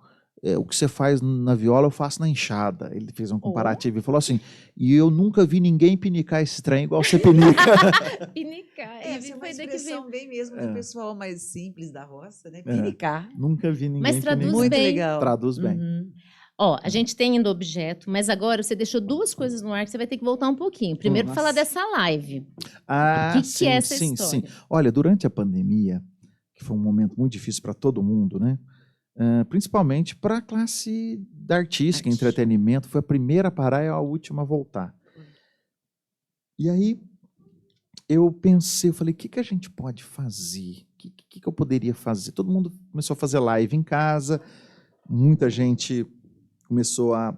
o que você faz na viola eu faço na enxada. Ele fez um comparativo e falou assim, e eu nunca vi ninguém pinicar esse trem igual você pinica. Pinicar. Essa é uma expressão bem mesmo do pessoal mais simples da roça, né? É. Pinicar. Nunca vi ninguém Mas traduz pinicar. Muito bem. legal. Traduz bem. Uhum. Ó, a gente tem ainda objeto, mas agora você deixou 2 coisas no ar que você vai ter que voltar um pouquinho. Primeiro, Nossa. falar dessa live. Ah, O que sim, é essa sim, história? sim. Olha, durante a pandemia, que foi um momento muito difícil para todo mundo, né? Principalmente para a classe da artística, entretenimento, foi a primeira a parar e a última a voltar. E aí eu pensei, eu falei, o que a gente pode fazer? O que eu poderia fazer? Todo mundo começou a fazer live em casa, muita gente começou a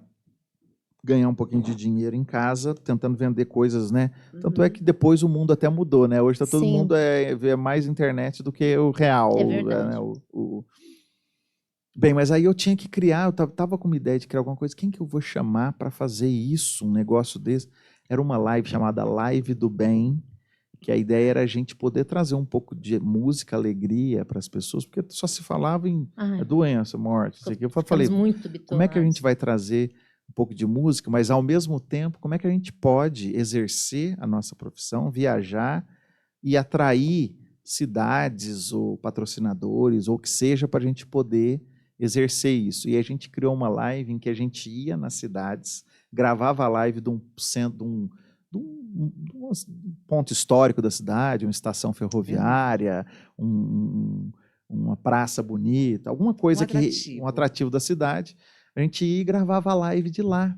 ganhar um pouquinho de dinheiro em casa, tentando vender coisas, né? Tanto é que depois o mundo até mudou, né? Hoje todo Sim. mundo vê mais internet do que o real. É verdade. Né? Bem, mas aí eu tinha que criar, eu estava com uma ideia de criar alguma coisa. Quem que eu vou chamar para fazer isso, um negócio desse? Era uma live chamada Live do Bem, que a ideia era a gente poder trazer um pouco de música, alegria para as pessoas, porque só se falava em doença, morte, isso aqui. Eu falei, muito como é que a gente vai trazer um pouco de música, mas ao mesmo tempo, como é que a gente pode exercer a nossa profissão, viajar e atrair cidades ou patrocinadores, ou que seja, para a gente poder exercer isso. E a gente criou uma live em que a gente ia nas cidades, gravava a live de um ponto histórico da cidade, uma estação ferroviária, uma praça bonita, alguma coisa um atrativo da cidade. A gente ia e gravava a live de lá.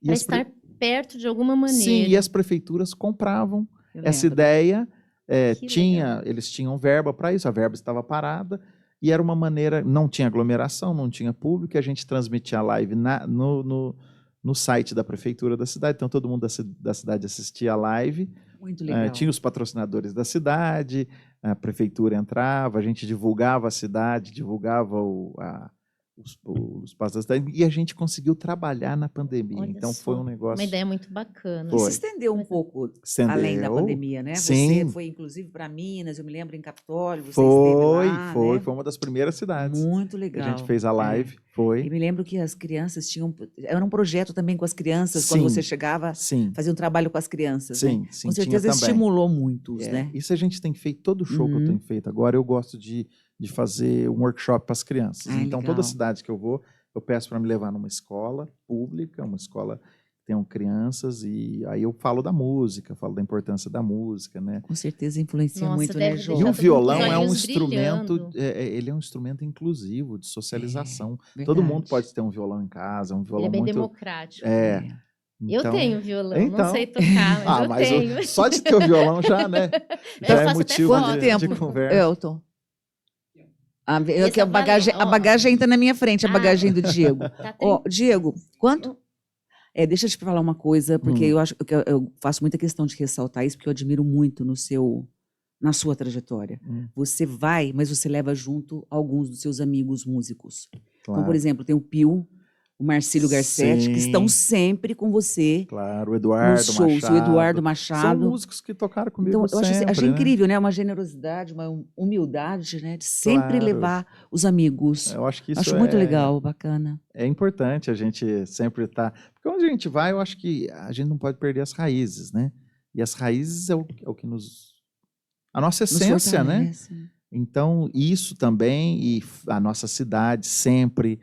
Para estar perto de alguma maneira. Sim, e as prefeituras compravam essa ideia. Eles tinham verba para isso, a verba estava parada, e era uma maneira, não tinha aglomeração, não tinha público, a gente transmitia a live no site da prefeitura da cidade, então todo mundo da cidade assistia a live. Muito legal. Tinha os patrocinadores da cidade, a prefeitura entrava, a gente divulgava a cidade, divulgava os passos da cidade, e a gente conseguiu trabalhar na pandemia. Olha então só, foi um negócio... uma ideia muito bacana. E se estendeu um pouco além da pandemia, né? Sim. Você foi, inclusive, para Minas, eu me lembro, em Capitólio, você esteve lá, Foi né? uma das primeiras cidades. Muito legal. A gente fez a live, foi. E me lembro que as crianças tinham... Era um projeto também com as crianças, Sim. quando você chegava, fazia um trabalho com as crianças, sim, né? sim, Com certeza estimulou muitos, né? Isso a gente tem feito, todo show que eu tenho feito. Agora eu gosto de fazer um workshop para as crianças. Então, legal. toda cidade que eu vou, eu peço para me levar numa escola pública, uma escola que tenham crianças, e aí eu falo da música, falo da importância da música, né? Com certeza influencia Nossa, muito, deve né, Jô? deixar E o todo violão mundo é um olhos instrumento, brilhando. ele é um instrumento inclusivo, de socialização. Verdade. Todo mundo pode ter um violão em casa, um violão Ele é bem muito... democrático. É. Eu Então- tenho violão, Então- não sei tocar, mas eu tenho. só de ter o violão já, né? Eu Já é faço até motivo foto. Quanto de tempo, conversa. Elton? Que a bagagem entra na minha frente, a bagagem do Diego. Tá Diego, quanto? Deixa eu te falar uma coisa, porque eu acho que eu faço muita questão de ressaltar isso, porque eu admiro muito na sua trajetória. Você vai, mas você leva junto alguns dos seus amigos músicos. Claro. Então, por exemplo, tem o Pio, o Marcílio Garcetti, que estão sempre com você. Claro, o Eduardo nos shows, Machado. o Eduardo Machado. São músicos que tocaram comigo então, eu sempre, achei né? incrível, né? Uma generosidade, uma humildade, né? De sempre Claro. levar os amigos. Eu acho que isso muito legal, bacana. É importante a gente sempre estar... Porque onde a gente vai, eu acho que a gente não pode perder as raízes, né? E as raízes é o que nos... A nossa essência, né? Então, isso também, e a nossa cidade sempre.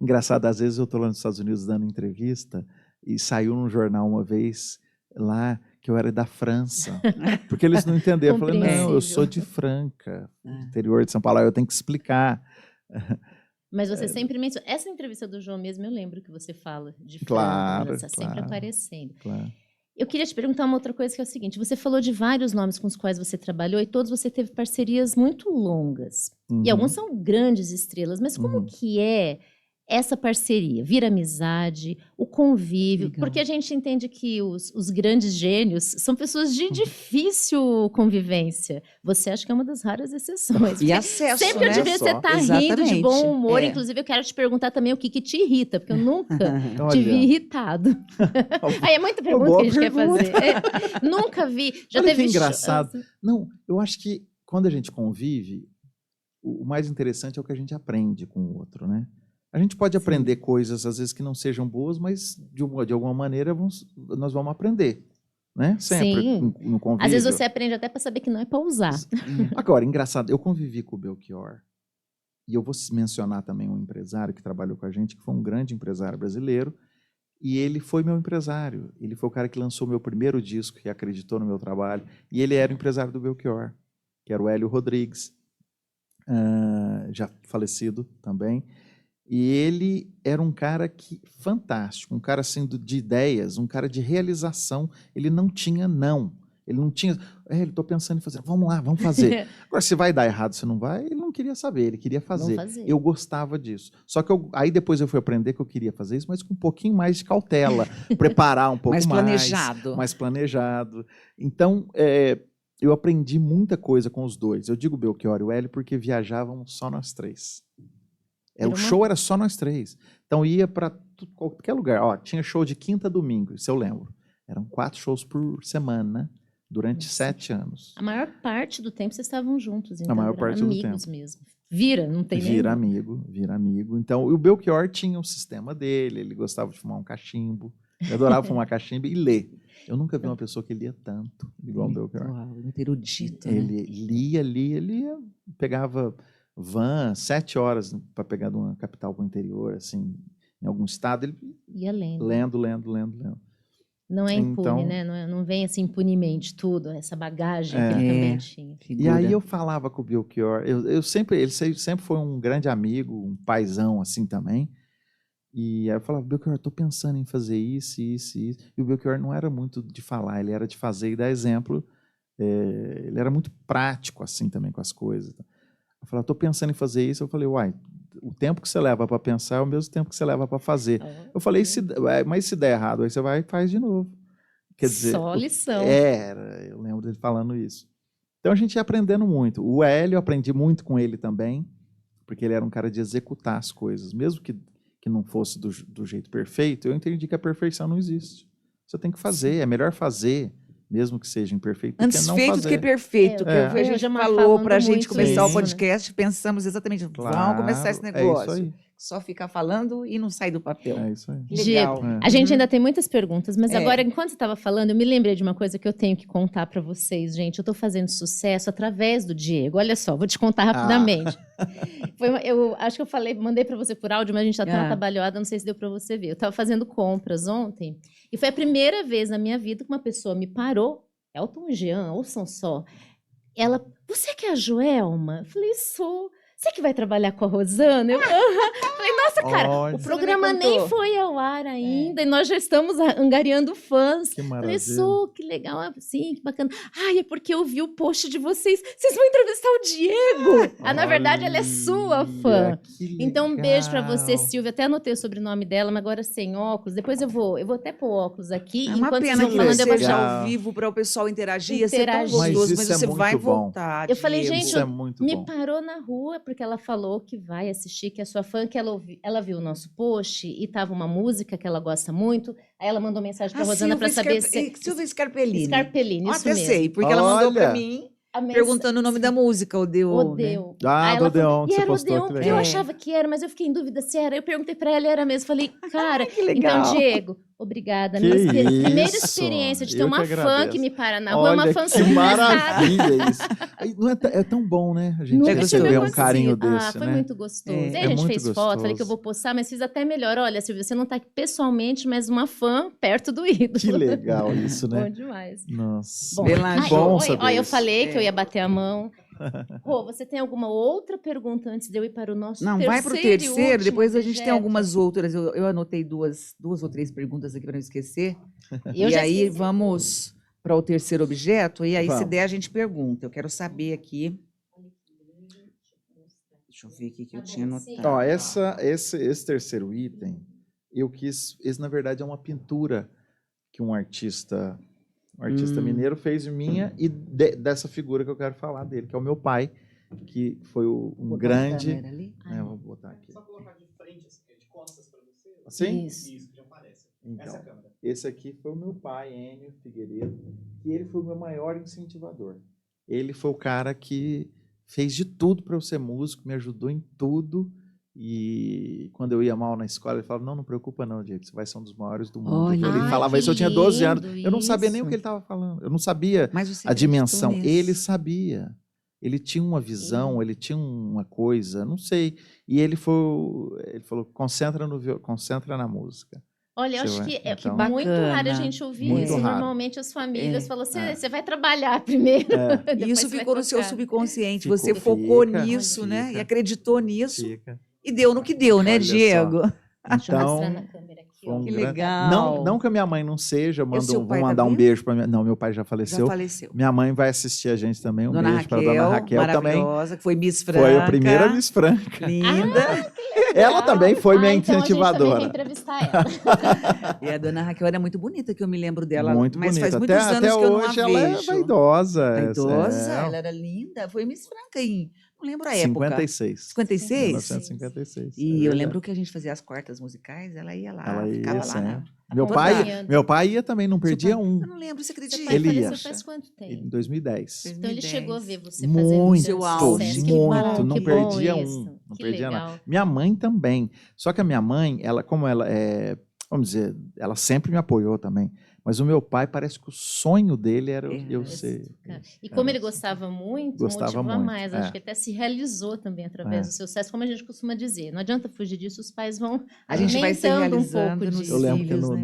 Engraçado, às vezes eu estou lá nos Estados Unidos dando entrevista e saiu num jornal uma vez lá que eu era da França. Porque eles não entenderam. Eu falei, não, eu sou de Franca, interior de São Paulo, eu tenho que explicar. Mas você sempre menciona. Essa entrevista do João mesmo, eu lembro que você fala de Franca, França, sempre aparecendo. Claro. Eu queria te perguntar uma outra coisa, que é o seguinte: você falou de vários nomes com os quais você trabalhou e todos você teve parcerias muito longas. E alguns são grandes estrelas, mas como que é essa parceria? Vira amizade, o convívio? Legal. Porque a gente entende que os grandes gênios são pessoas de difícil convivência. Você acha que é uma das raras exceções. E acesso, sempre eu te ver, você tá rindo de bom humor. Inclusive, eu quero te perguntar também o que te irrita, porque eu nunca te vi irritado. Aí é muita pergunta que a gente quer fazer. Nunca vi. Já Olha teve que engraçado. Não, eu acho que quando a gente convive, o mais interessante é o que a gente aprende com o outro, né? A gente pode aprender coisas, às vezes, que não sejam boas, mas de alguma maneira nós vamos aprender, né? Sempre no convívio. Às vezes você aprende até para saber que não é para usar. Agora, engraçado, eu convivi com o Belchior, e eu vou mencionar também um empresário que trabalhou com a gente, que foi um grande empresário brasileiro, e ele foi meu empresário. Ele foi o cara que lançou meu primeiro disco, que acreditou no meu trabalho, e ele era o empresário do Belchior, que era o Hélio Rodrigues, já falecido também. E ele era um cara fantástico, um cara assim de ideias, um cara de realização. Ele não tinha não. Ele não tinha, estou pensando em fazer, vamos lá, vamos fazer. Agora, se vai dar errado, se não vai, ele não queria saber, ele queria fazer. Eu gostava disso. Só que aí depois eu fui aprender que eu queria fazer isso, mas com um pouquinho mais de cautela, preparar um pouco mais. Mais planejado. Então, eu aprendi muita coisa com os dois. Eu digo Belchior e o Hélio porque viajavam só nós três. O show era só nós três. Então ia para qualquer lugar. Tinha show de quinta a domingo, isso eu lembro. Eram 4 shows por semana, durante 7 anos. A maior parte do tempo vocês estavam juntos, então. A maior parte do tempo. Amigos mesmo. Não tem nem... Vira amigo. Então, o Belchior tinha um sistema dele, ele gostava de fumar um cachimbo. Ele adorava fumar cachimbo e ler. Eu nunca vi uma pessoa que lia tanto, igual o Belchior. Muito erudito, ele lia, pegava... 7 horas para pegar de uma capital para o interior, assim, em algum estado, ele ia lendo. Lendo. Não é impune, então, né? Não vem assim impunemente tudo, essa bagagem que ele também tinha. E aí eu falava com o Belchior, ele sempre foi um grande amigo, um paizão assim também. E aí eu falava, Belchior, estou pensando em fazer isso. E o Belchior não era muito de falar, ele era de fazer e dar exemplo. Ele era muito prático assim também com as coisas. Eu falei, estou pensando em fazer isso. Eu falei, o tempo que você leva para pensar é o mesmo tempo que você leva para fazer. Eu falei, mas se der errado, aí você vai e faz de novo. Quer dizer, só lição. Eu lembro dele falando isso. Então a gente ia aprendendo muito. O Hélio, eu aprendi muito com ele também, porque ele era um cara de executar as coisas. Mesmo que não fosse do jeito perfeito, eu entendi que a perfeição não existe. Você tem que fazer, é melhor fazer. Mesmo que seja imperfeito, antes feito do que perfeito. A gente falou para a gente começar o podcast, pensamos exatamente, vamos começar esse negócio. É isso aí. Só ficar falando e não sair do papel. É isso aí. Legal. A gente ainda tem muitas perguntas, mas agora, enquanto você estava falando, eu me lembrei de uma coisa que eu tenho que contar para vocês, gente. Eu estou fazendo sucesso através do Diego. Olha só, vou te contar rapidamente. Eu acho que mandei para você por áudio, mas a gente está tão atabalhoada, não sei se deu para você ver. Eu estava fazendo compras ontem e foi a primeira vez na minha vida que uma pessoa me parou, Elton Jean, ouçam só. Ela, você que é a Joelma? Eu falei, sou. você que vai trabalhar com a Rosana? Eu, falei, nossa, cara, Olha. o programa Você me nem contou. foi ao ar ainda, e nós já estamos angariando fãs. Que Falei, maravilha. Su, que legal, sim, que bacana. Ai, é porque eu vi o post de vocês. Vocês vão entrevistar o Diego. Na verdade, ela é sua fã. Olha, que Então, um beijo pra você, legal. Silvia. Até anotei o sobrenome dela, mas agora sem óculos. Depois eu vou até pôr óculos aqui. É uma enquanto pena vocês que vão não falando, eu vou seja legal. ao vivo para o pessoal interagir. Ia ser tão Interagir. Mas gostoso, isso mas é você muito vai bom. voltar. Eu falei, Diego. gente, Isso é muito me bom. parou na rua, porque ela falou que vai assistir, que é sua fã, que ela viu o nosso post e tava uma música que ela gosta muito. Aí ela mandou mensagem pra Rosana pra saber se... Silvia Scarpellini. Scarpellini, Ó, isso até mesmo. sei, porque ela mandou Olha. para mim perguntando o nome da música, o Deu. Odeio. Ah, Aí do ela falou, Odeon, que e você era o postou, Odeon, que porque eu legal. achava que era, mas eu fiquei em dúvida se era. Eu perguntei pra ela, era mesmo. Falei, cara, que legal. então, Diego, obrigada. Que Minha primeira isso, experiência de ter eu uma que fã agradeço. que me para na rua, é uma Olha, fã que super pesada. maravilha isso. Aí, não é tão bom, né? A gente Nunca receber tinha um acontecido. carinho desse, Ah, foi né? muito gostoso. É, Aí é a gente muito fez foto, falei gostoso. que eu vou postar, mas fiz até melhor. Olha, Silvia, você não tá aqui pessoalmente, mas uma fã perto do ídolo. Que legal isso, Bom né? demais. Nossa, Bom, Bela que Ai, bom oi, saber ó, eu isso. falei que eu É. ia bater a mão. Rô, você tem alguma outra pergunta antes de eu ir para o nosso Não, vai para o e terceiro, último depois a gente tem objeto? algumas outras. Eu anotei duas ou três perguntas aqui para não esquecer. Eu e já aí esqueci. vamos para o terceiro objeto, e aí se Vamos. der a gente pergunta. Eu quero saber aqui. Deixa eu ver aqui que eu tinha anotado. Ó, esse terceiro item, eu quis. Esse, na verdade, é uma pintura que um artista mineiro fez minha e dessa figura que eu quero falar dele, que é o meu pai, que foi um Botar a grande. câmera ali. Né, vou botar aqui. Só colocar de frente, assim, de costas pra você. Assim? Isso. Isso, que já aparece. Então, Essa é a câmera. esse aqui foi o meu pai, Enio Figueiredo, e ele foi o meu maior incentivador. Ele foi o cara que fez de tudo para eu ser músico, me ajudou em tudo. E quando eu ia mal na escola, ele falava: não preocupa não, Diego, você vai ser um dos maiores do mundo. Olha. Ele Ai, falava que isso, eu tinha 12 anos. lindo Eu não sabia nem o isso. que ele estava falando. Eu não sabia Mas você a dimensão. acreditou Ele nisso. sabia. Ele tinha uma visão, ele tinha uma coisa, não sei. E ele falou: concentra na música. Olha, eu Você acho vai- que é então- muito raro a Bacana. gente ouvir Muito isso. raro. Normalmente as famílias É. falam, você É. vai trabalhar primeiro. É. E depois isso você vai ficou no seu tocar. subconsciente. Ficou, Você focou fica, nisso, né? fica. E acreditou nisso. Fica. E deu no que deu, né, Olha só. Diego? Deixa eu Então, mostrar na câmera aqui. foi ó. um Que grande- legal. Não que a minha mãe não seja, seu pai vou tá mandar um vivo? beijo para minha. Não, meu pai já Já faleceu. faleceu. Minha mãe vai assistir a gente também. Um Dona beijo para Raquel, dona Raquel também. maravilhosa, que foi Miss Franca. Foi a primeira Miss Franca. Linda. Ela também foi minha então a gente também incentivadora. vai entrevistar ela. E a Dona Raquel era muito bonita, que eu me lembro dela. Muito mas bonita. faz muitos anos até que eu não hoje a ela é vejo. vaidosa. Vaidosa, É, ela era linda. Foi Miss Franca em... Não lembro a época. 56. 56? 1956. E é eu verdade. lembro que a gente fazia as quartas musicais, ela ia lá, Ela ia ficava lá. sempre. Meu acompanhando. pai ia também, não perdia pai- um. Eu não lembro, você Seu acredita? pai Ele ia. faleceu faz quanto tempo? Em 2010. Então ele 2010. chegou a ver você fazendo Muito, seu sucesso. auge, Que muito, bom, não que bom perdia isso. um, não Que perdia legal. nada. Minha mãe também. Só que a minha mãe, como ela é, vamos dizer, ela sempre me apoiou também. Mas o meu pai parece que o sonho dele era eu ser. E como ele gostava muito, Gostava motivou a muito, mais. é. Acho que até se realizou também através É. do seu sucesso, como a gente costuma dizer. Não adianta fugir disso, os pais vão A gente vai se alimentando um realizando pouco nos disso. Eu lembro que filhos, no, né?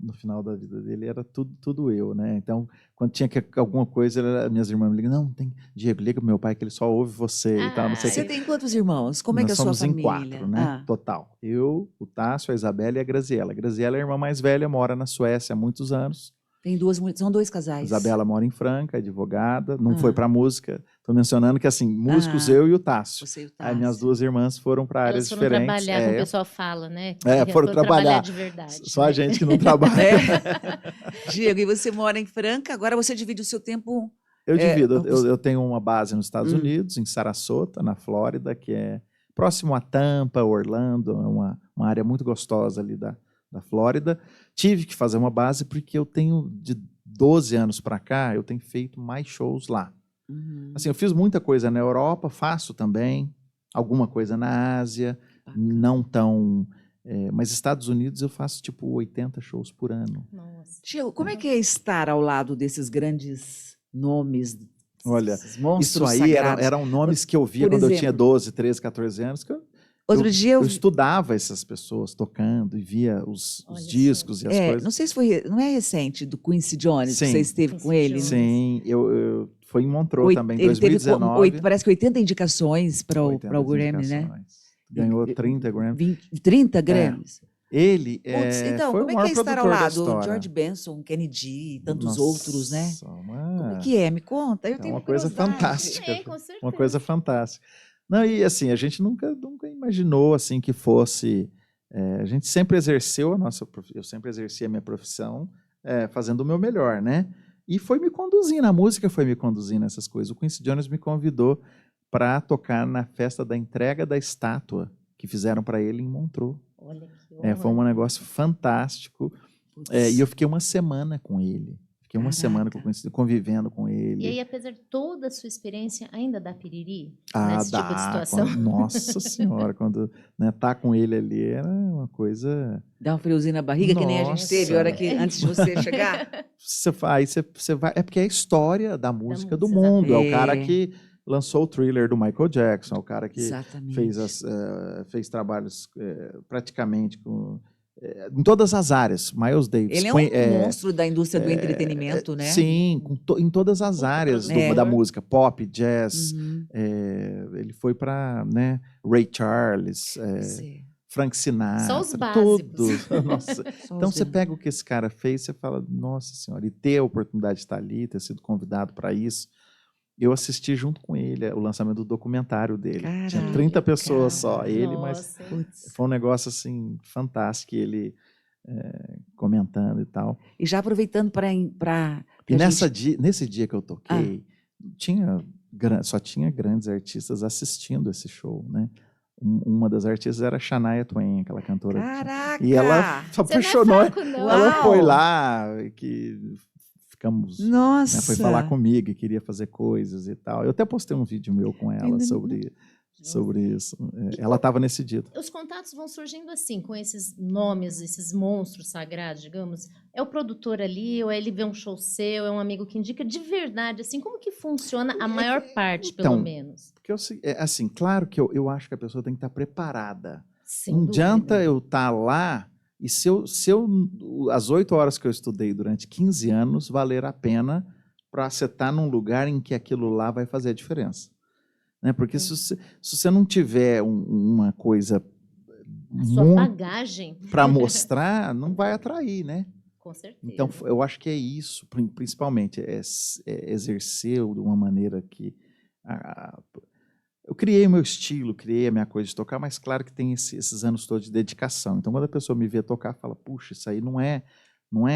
no final da vida dele era tudo eu, né? Então, quando tinha alguma coisa, minhas irmãs me ligam: não, Diego, liga pro meu pai que ele só ouve você e tal, não sei o Você quê. tem quantos irmãos? Como é que é a Nós sua somos família? em 4, né? Ah, Total. Eu, o Tássio, a Isabela e a Graziela. A Graziela é a irmã mais velha, mora na Suécia há muitos anos. tem são dois A casais. Isabela mora em Franca, é advogada, não Ah. foi para música. Estou mencionando que, assim, músicos Ah. eu e o Tássio. Você e o Aí minhas Tássio. duas irmãs foram para áreas Elas foram diferentes. trabalhar, como o pessoal fala, né? foram trabalhar. de verdade. Só a né? gente que não trabalha. Diego, e você mora em Franca, agora você divide o seu tempo... Eu divido. você- Eu tenho uma base nos Estados Hum. Unidos, em Sarasota, na Flórida, que é próximo a Tampa, Orlando, é uma área muito gostosa ali da Flórida. Tive que fazer uma base porque eu tenho, de 12 anos para cá, eu tenho feito mais shows lá. Uhum. Assim, eu fiz muita coisa na Europa, faço também, alguma coisa na Ásia, não tão... mas Estados Unidos eu faço tipo 80 shows por ano. Nossa. Diego, como é que é estar ao lado desses grandes nomes, Olha, esses monstros Isso aí sagrados? eram nomes que eu via Por quando eu exemplo. tinha 12, 13, 14 anos, que Outro dia eu eu estudava essas pessoas tocando e via os Olha só. discos e as coisas. não sei se foi, não é recente, do Quincy Jones, que Sim. você esteve Quincy com ele. Jones. Sim, eu Foi em Montreux também, em Ele teve 2019. parece que 80 indicações para 80 o Grammy, né? indicações. Ganhou 30 Grammys. 30 Grammys. Ele Putz, então, foi o como é maior que é estar ao produtor da lado? história. George Benson, Kennedy e tantos Nossa, outros, né? Como é uma, que é? Me conta. Eu é tenho uma coisa curiosidade. fantástica. Com certeza. Uma coisa fantástica. Não, e assim, a gente nunca imaginou assim que fosse. A gente sempre exerceu eu sempre exerci a minha profissão fazendo o meu melhor, né? E foi me conduzindo, a música foi me conduzindo essas coisas. O Quincy Jones me convidou para tocar na festa da entrega da estátua que fizeram para ele em Montreux. Olha que honra. Foi um negócio fantástico. E eu fiquei uma semana com ele. Fiquei uma semana convivendo com ele. E aí, apesar de toda a sua experiência, ainda dá piriri Ah, nesse tipo de situação? Nossa Senhora, quando tá com ele ali, era uma coisa... Dá um friozinho na barriga, que nem a gente teve, a hora que, antes de você chegar. Você vai... É porque é a história da música do música, mundo. É o exatamente. cara que lançou o Thriller do Michael Jackson, é o cara que Exatamente. fez trabalhos praticamente em todas as áreas. Miles Davis. Ele é um monstro da indústria do entretenimento, né? Sim, em todas as áreas da música, pop, jazz. Uhum. Ele foi para Ray Charles, Sim. Frank Sinatra, Só os básicos. tudo. Nossa. Então você pega o que esse cara fez, você fala, nossa senhora, e ter a oportunidade de estar ali, ter sido convidado para isso. Eu assisti junto com ele o lançamento do documentário dele. Caraca, Tinha 30 pessoas só, ele, mas Nossa. foi um negócio assim fantástico, ele comentando e tal. E já aproveitando para E nesse dia que eu toquei, só tinha grandes artistas assistindo esse show, né? Uma das artistas era a Shania Twain, aquela cantora. Caraca! E ela se apaixonou. Ela foi lá, ficamos. Nossa! Foi falar comigo e queria fazer coisas e tal. Eu até postei um vídeo meu com ela sobre isso. Ela estava nesse dia. Os contatos vão surgindo assim, com esses nomes, esses monstros sagrados, digamos. É o produtor ali, ou ele vê um show seu, é um amigo que indica de verdade, assim, como que funciona a maior parte, pelo menos? Porque assim, claro que eu acho que a pessoa tem que estar preparada. Sem Não dúvida. adianta eu estar lá e se as 8 horas que eu estudei durante 15 anos valer a pena para você estar num lugar em que aquilo lá vai fazer a diferença. Né? Porque se você não tiver uma coisa a sua bagagem para mostrar, não vai atrair, né? Com certeza. Então, eu acho que é isso, principalmente, exercer de uma maneira que... Eu criei o meu estilo, criei a minha coisa de tocar, mas claro que tem esses anos todos de dedicação. Então, quando a pessoa me vê tocar, fala, puxa, isso aí não é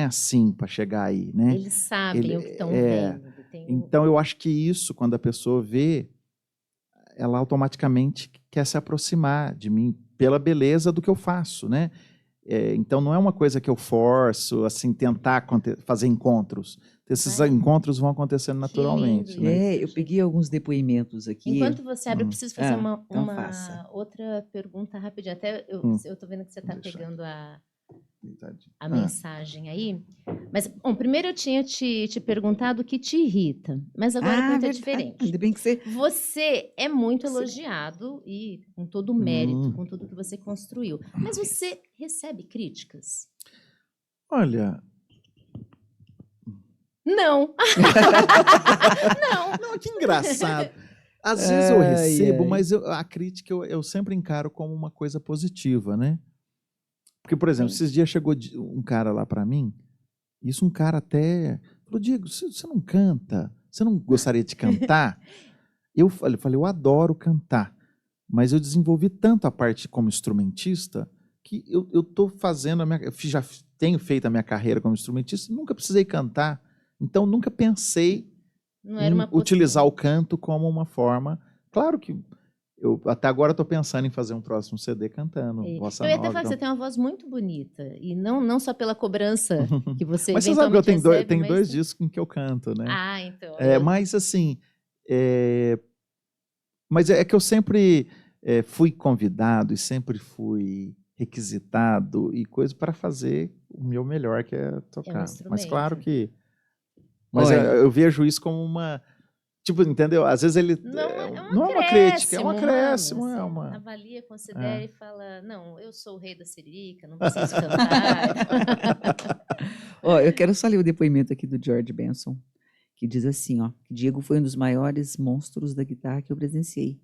assim para chegar aí, né? Eles sabem o que estão vendo. Então, eu acho que isso, quando a pessoa vê, ela automaticamente quer se aproximar de mim pela beleza do que eu faço, né? Então, não é uma coisa que eu forço, assim, tentar fazer encontros. Esses encontros vão acontecendo naturalmente. Né? Eu peguei alguns depoimentos aqui. Enquanto você abre, eu preciso fazer uma faça. outra pergunta rapidinho. Até eu estou vendo que você está pegando a mensagem aí. Mas, bom, primeiro eu tinha te perguntado o que te irrita, mas agora a pergunta é diferente. Ainda bem que Você é muito elogiado e com todo o mérito, com tudo que você construiu. Mas você recebe críticas? Olha... Não. Não, que engraçado. Às vezes eu recebo, mas a crítica eu sempre encaro como uma coisa positiva, né? Porque, por exemplo, esses dias chegou um cara lá para mim, um cara até falou, Diego, você não canta? Você não gostaria de cantar? Eu falei, eu adoro cantar, mas eu desenvolvi tanto a parte como instrumentista que eu estou fazendo eu já tenho feito a minha carreira como instrumentista, nunca precisei cantar, então nunca pensei em utilizar o canto como uma forma. Claro que até agora estou pensando em fazer um próximo CD cantando. Bossa eu ia até nova, falar que você tem uma voz muito bonita. E não só pela cobrança que você mas você sabe que eu tenho recebe, dois discos em que eu canto, né? Ah, então. Mas assim... Mas é que eu sempre fui convidado e sempre fui requisitado e coisa para fazer o meu melhor, que é tocar. Mas claro que... Mas eu vejo isso como uma... Tipo, entendeu? Às vezes ele... Não é uma crítica, é um acréscimo. Assim, avalia, considera e fala, não, eu sou o rei da Siririca, não preciso cantar. Eu quero só ler o depoimento aqui do George Benson, que diz assim, ó, que Diego foi um dos maiores monstros da guitarra que eu presenciei.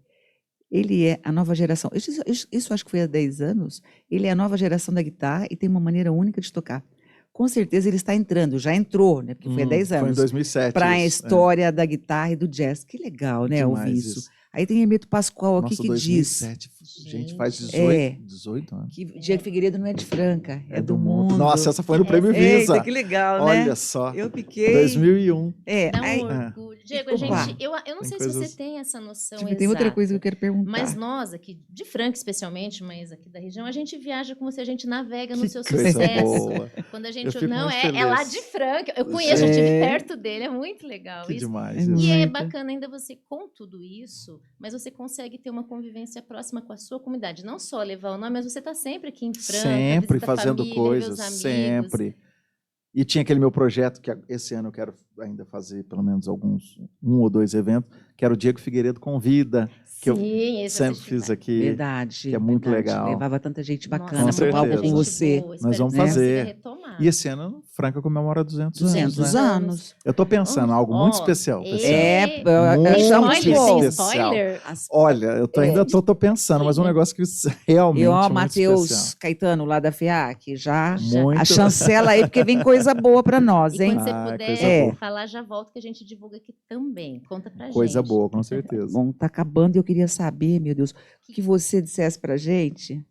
Ele é a nova geração. Isso acho que foi há 10 anos. Ele é a nova geração da guitarra e tem uma maneira única de tocar. Com certeza ele está entrando, já entrou, né? Porque foi há 10 anos. Foi em 2007. Para a isso, história da guitarra e do jazz. Que legal, né? Demais Ouvir isso. isso. Aí tem Hermeto Pascoal aqui Nossa, que 2007, diz gente, faz É. 18 anos. que Diego Figueiredo não é de Franca, é do mundo. Nossa, essa foi no Prêmio Visa. Eita, que legal, né? Olha só, Eu fiquei... 2001. Dá um aí, orgulho. Diego, a Opa. gente, eu não Tem sei se coisas- você tem essa noção tem outra exata, coisa que eu quero perguntar. mas nós aqui, de Franca especialmente, mas aqui da região, a gente viaja como se a gente navega no Que seu coisa sucesso. boa. Quando a Eu gente fico não muito é lá feliz. de Franca. Eu conheço, eu estive perto dele, é muito legal Que isso. demais É isso. E é muito. bacana ainda você, com tudo isso, mas você consegue ter uma convivência próxima com a sua comunidade. Não só levar o nome, mas você está sempre aqui em Franca, Sempre visita a fazendo família, vê os coisas, amigos. sempre. E tinha aquele meu projeto, que esse ano eu quero ainda fazer pelo menos um ou dois eventos, que era o Diego Figueiredo Convida, que eu Sim, esse sempre festival. fiz aqui. Verdade. que é muito verdade. legal. Levava tanta gente Nossa, bacana Com pro palco certeza. com você. Nós vamos Espero que fazer. consiga retomar. E esse ano, Franca comemora 200 anos, 200 né? anos. Eu tô pensando em algo muito Ó, especial pra esse é- ano. eu chamo Spoiler, tem especial. spoiler? Olha, eu ainda tô pensando, mas um negócio que realmente E ó, muito Matheus especial. Caetano, lá da FEAC, já Muito. a chancela aí, porque vem coisa boa pra nós, E hein? quando você Ah, puder coisa boa. falar, já volta que a gente divulga aqui também. Conta pra Coisa gente. boa, com certeza. Bom, tá acabando e eu queria saber, meu Deus, que você dissesse pra gente.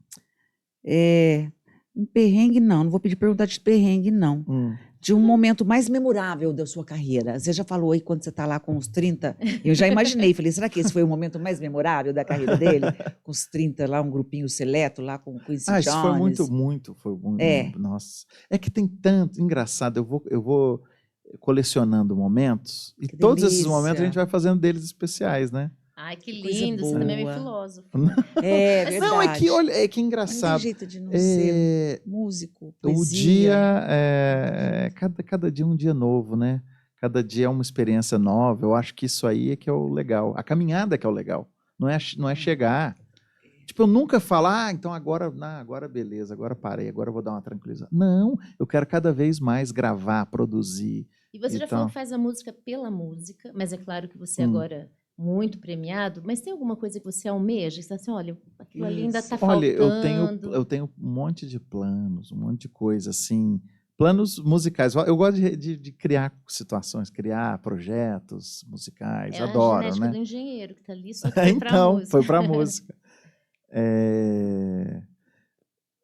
Um perrengue, não vou pedir perguntar de perrengue, não. De um momento mais memorável da sua carreira. Você já falou aí quando você está lá com os 30, eu já imaginei, falei, será que esse foi o momento mais memorável da carreira dele? Com os 30 lá, um grupinho seleto lá com o Quincy Jones. Isso foi muito. Nossa. É que tem tanto, engraçado, eu vou colecionando momentos, e Que todos esses delícia. momentos a gente vai fazendo deles especiais, né? Ai, que Coisa lindo. Você também é meio boa. filósofo. É verdade. Não, é que, olha, é que Não tem engraçado. jeito de não ser É, músico, o poesia. dia, cada dia é um dia novo, né? Cada dia é uma experiência nova. Eu acho que isso aí é que é o legal. A caminhada é que é o legal. Não é chegar. Tipo, eu nunca falar, então agora beleza, agora parei, agora eu vou dar uma tranquilizada. Não, eu quero cada vez mais gravar, produzir. E você já Então. falou que faz a música pela música, mas é claro que você agora muito premiado, mas tem alguma coisa que você almeja? Você tá assim, olha, aquilo ali ainda está Olha, faltando. eu tenho um monte de planos, um monte de coisa assim. Planos musicais. Eu gosto de criar situações, criar projetos musicais. É a Adoro, genética né? do engenheiro que tá ali, só que foi pra Então, música. foi para música.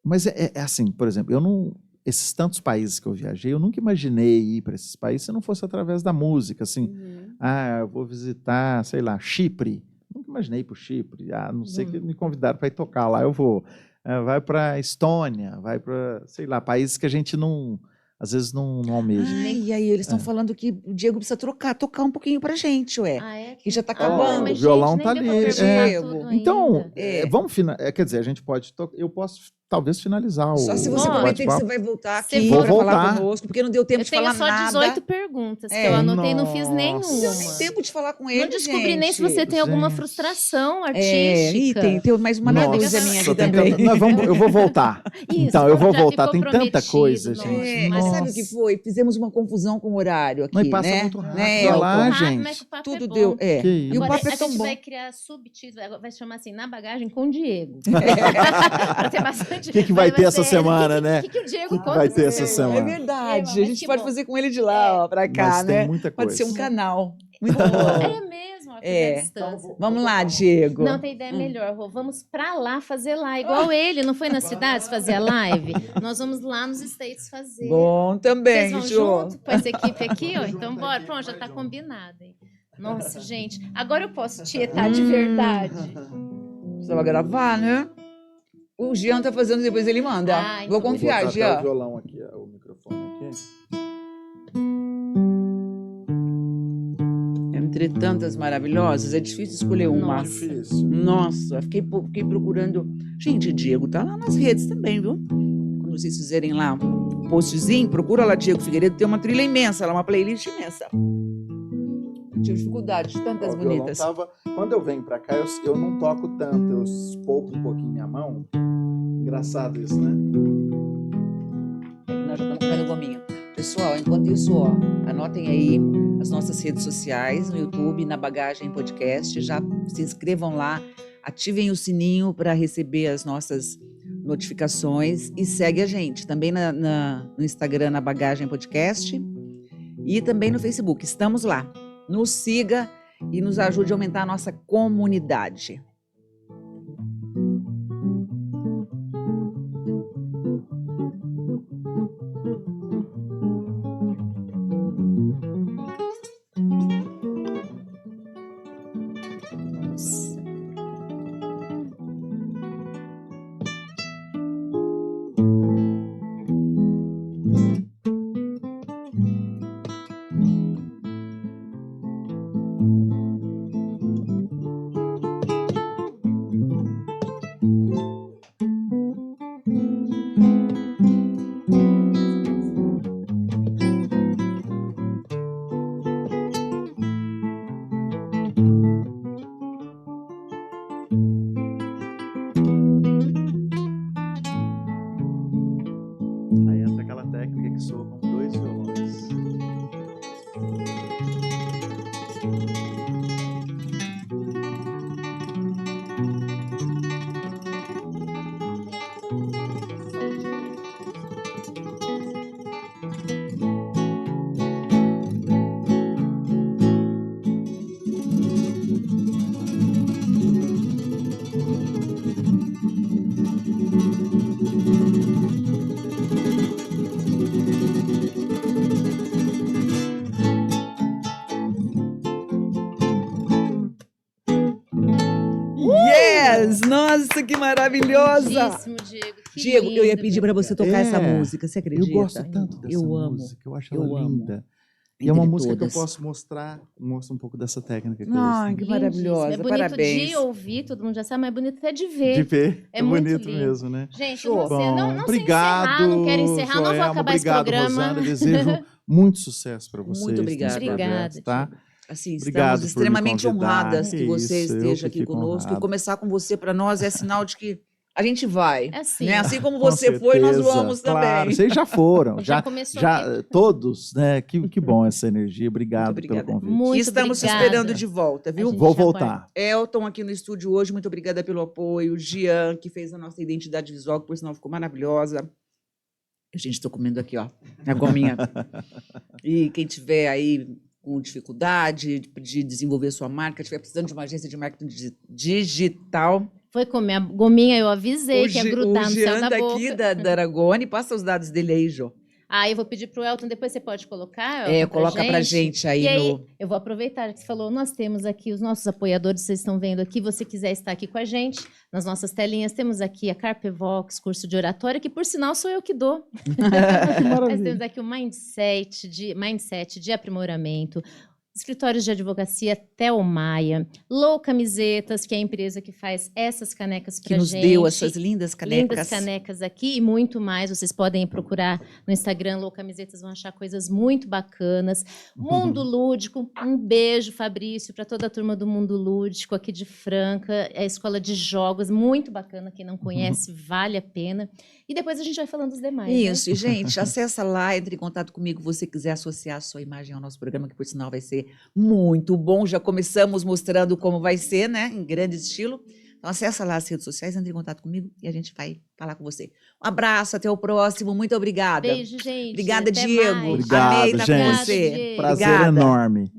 Mas é assim, por exemplo, esses tantos países que eu viajei, eu nunca imaginei ir para esses países se não fosse através da música, assim. Eu vou visitar, sei lá, Chipre. Nunca imaginei ir para o Chipre. A não sei que me convidaram para ir tocar lá, eu vou. Vai para Estônia, vai para, sei lá, países que a gente às vezes não almeja. Ai, e aí eles estão falando que o Diego precisa tocar um pouquinho pra gente, ué. Ah, é? Que já tá Ó, acabando. mas, o violão gente, tá nem deu pra ali. perguntar É. tudo Então, ainda. vamos quer dizer, a gente pode eu posso talvez finalizar Só se você Ó, prometer que bate-papo. você vai voltar Você aqui Vou para falar voltar. conosco, porque não deu tempo Eu de tenho falar só nada. 18 perguntas que É. eu anotei e não fiz Nossa. nenhuma. Não deu nem tempo de falar com ele, Não descobri nem se você tem alguma Gente. frustração É, artística. tem mais uma Nossa, luz a minha tô vida tentando- também. eu vou voltar. Isso, Então, eu vou já voltar. ficou Tem tanta prometido, coisa, nossa. gente. Mas Nossa. sabe o que foi? Fizemos uma confusão com o horário aqui, Não, e passa né? muito rápido. Né, Olha lá, Elton? gente. Mas o papo Tudo é bom. deu. Que E o isso. Agora, papo é a tão gente bom. vai criar subtítulo, vai chamar assim, Na Bagagem com o Diego. Pra ter bastante... O que vai ter essa semana, né? O que o Diego Que conta vai ter essa essa semana? É verdade. Mas A gente que pode bom. fazer com ele de lá, ó, pra cá, Mas tem né? muita Pode coisa. ser um canal. Muito É bom. mesmo, ó, É. à distância. Vamos lá, Diego. Não, tem ideia melhor, Rô. Vamos pra lá fazer lá, igual ele. Não foi nas cidades fazer a live? Nós vamos lá nos States fazer. Bom também, Vocês vão Jô. junto com essa equipe aqui, ó? Então bora. Pronto, já tá combinado, hein? Nossa, gente. Agora eu posso tietar de verdade. Precisava gravar, né? O Jean tá fazendo, depois ele manda. Ah, Vou então. confiar, Vou botar até o Jean. violão aqui, o microfone aqui. Entre tantas maravilhosas, é difícil escolher uma. Nossa. Difícil. Nossa, fiquei procurando. Gente, Diego tá lá nas redes também, viu? Quando vocês fizerem lá um postzinho, procura lá Diego Figueiredo, tem uma trilha imensa, lá uma playlist imensa. Tive dificuldade de tantas O violão bonitas. quando eu venho pra cá, eu não toco tanto, eu pouco um pouquinho minha mão. Engraçado isso, né? Nós já estamos comendo gominho. Pessoal, enquanto isso, ó, anotem aí as nossas redes sociais, no YouTube, na Bagagem Podcast. Já se inscrevam lá, ativem o sininho para receber as nossas notificações e segue a gente também no Instagram, na Bagagem Podcast, e também no Facebook. Estamos lá. Nos siga e nos ajude a aumentar a nossa comunidade. Aí entra aquela técnica que soa com 2 violões. Yes! Nossa, que maravilhosa! Lindíssimo, Diego. Que Diego, eu ia lindo, pedir para meu você Deus. tocar essa música, você acredita? Eu gosto tanto dessa Eu amo. música, eu acho Eu ela amo. linda. E é uma Entre música todas. que eu posso mostrar um pouco dessa técnica que eu Ai, ensino. que maravilhosa, É bonito parabéns. de ouvir, todo mundo já sabe, mas é bonito até de ver. De ver, É é muito bonito lindo. mesmo, né? Gente, Show. eu não sei, não sei Obrigado, encerrar, não quero encerrar, não vou Joelma, acabar esse obrigado, programa. Rosana, desejo muito sucesso para vocês. Muito obrigada. nesse projeto, tá? Assim, Obrigado estamos por me extremamente convidar. honradas que você Isso, eu esteja que aqui fico conosco. E honrado. começar com você, para nós, é sinal de que a gente vai. É assim. Né? Assim como Com você foi, nós certeza, vamos claro. também. Vocês já foram, Já já, começou já todos, né? Que bom essa energia. Obrigado Muito pelo obrigada. convite. Muito E estamos te obrigada. esperando de volta, viu? A gente Vou já voltar. Elton aqui no estúdio hoje, muito obrigada pelo apoio. Jean, que fez a nossa identidade visual, que por sinal ficou maravilhosa. Gente, estou comendo aqui, ó, a gominha. E quem tiver aí com dificuldade de desenvolver sua marca, estiver precisando de uma agência de marketing digital, Foi comer a gominha, eu avisei o que ia grudar no céu Jean da boca. daqui da Aragone, passa os dados dele aí, Jô. Ah, eu vou pedir pro Elton, depois você pode colocar, É, Elton, coloca pra gente aí E aí, no... eu vou aproveitar que você falou, nós temos aqui os nossos apoiadores, vocês estão vendo aqui, você quiser estar aqui com a gente, nas nossas telinhas, temos aqui a Carpevox, curso de oratória, que por sinal sou eu que dou. Nós temos aqui o Mindset de aprimoramento, escritórios de advocacia Theo Maia, Low Camisetas, que é a empresa que faz essas canecas que pra nos gente. deu essas lindas canecas. Lindas canecas aqui e muito mais. Vocês podem procurar no Instagram, Low Camisetas, vão achar coisas muito bacanas. Mundo Lúdico, um beijo, Fabrício, para toda a turma do Mundo Lúdico aqui de Franca. É a escola de jogos, muito bacana. Quem não conhece, vale a pena. E depois a gente vai falando dos demais. Isso, e gente, acessa lá, entre em contato comigo, se você quiser associar a sua imagem ao nosso programa, que por sinal vai ser muito bom. Já começamos mostrando como vai ser, né, em grande estilo. Então acessa lá as redes sociais, entre em contato comigo e a gente vai falar com você. Um abraço, até o próximo, muito obrigada. Beijo, gente. Obrigada, Até Diego. mais. Obrigado, Amei estar com gente. você. Diego. Prazer Obrigada. enorme.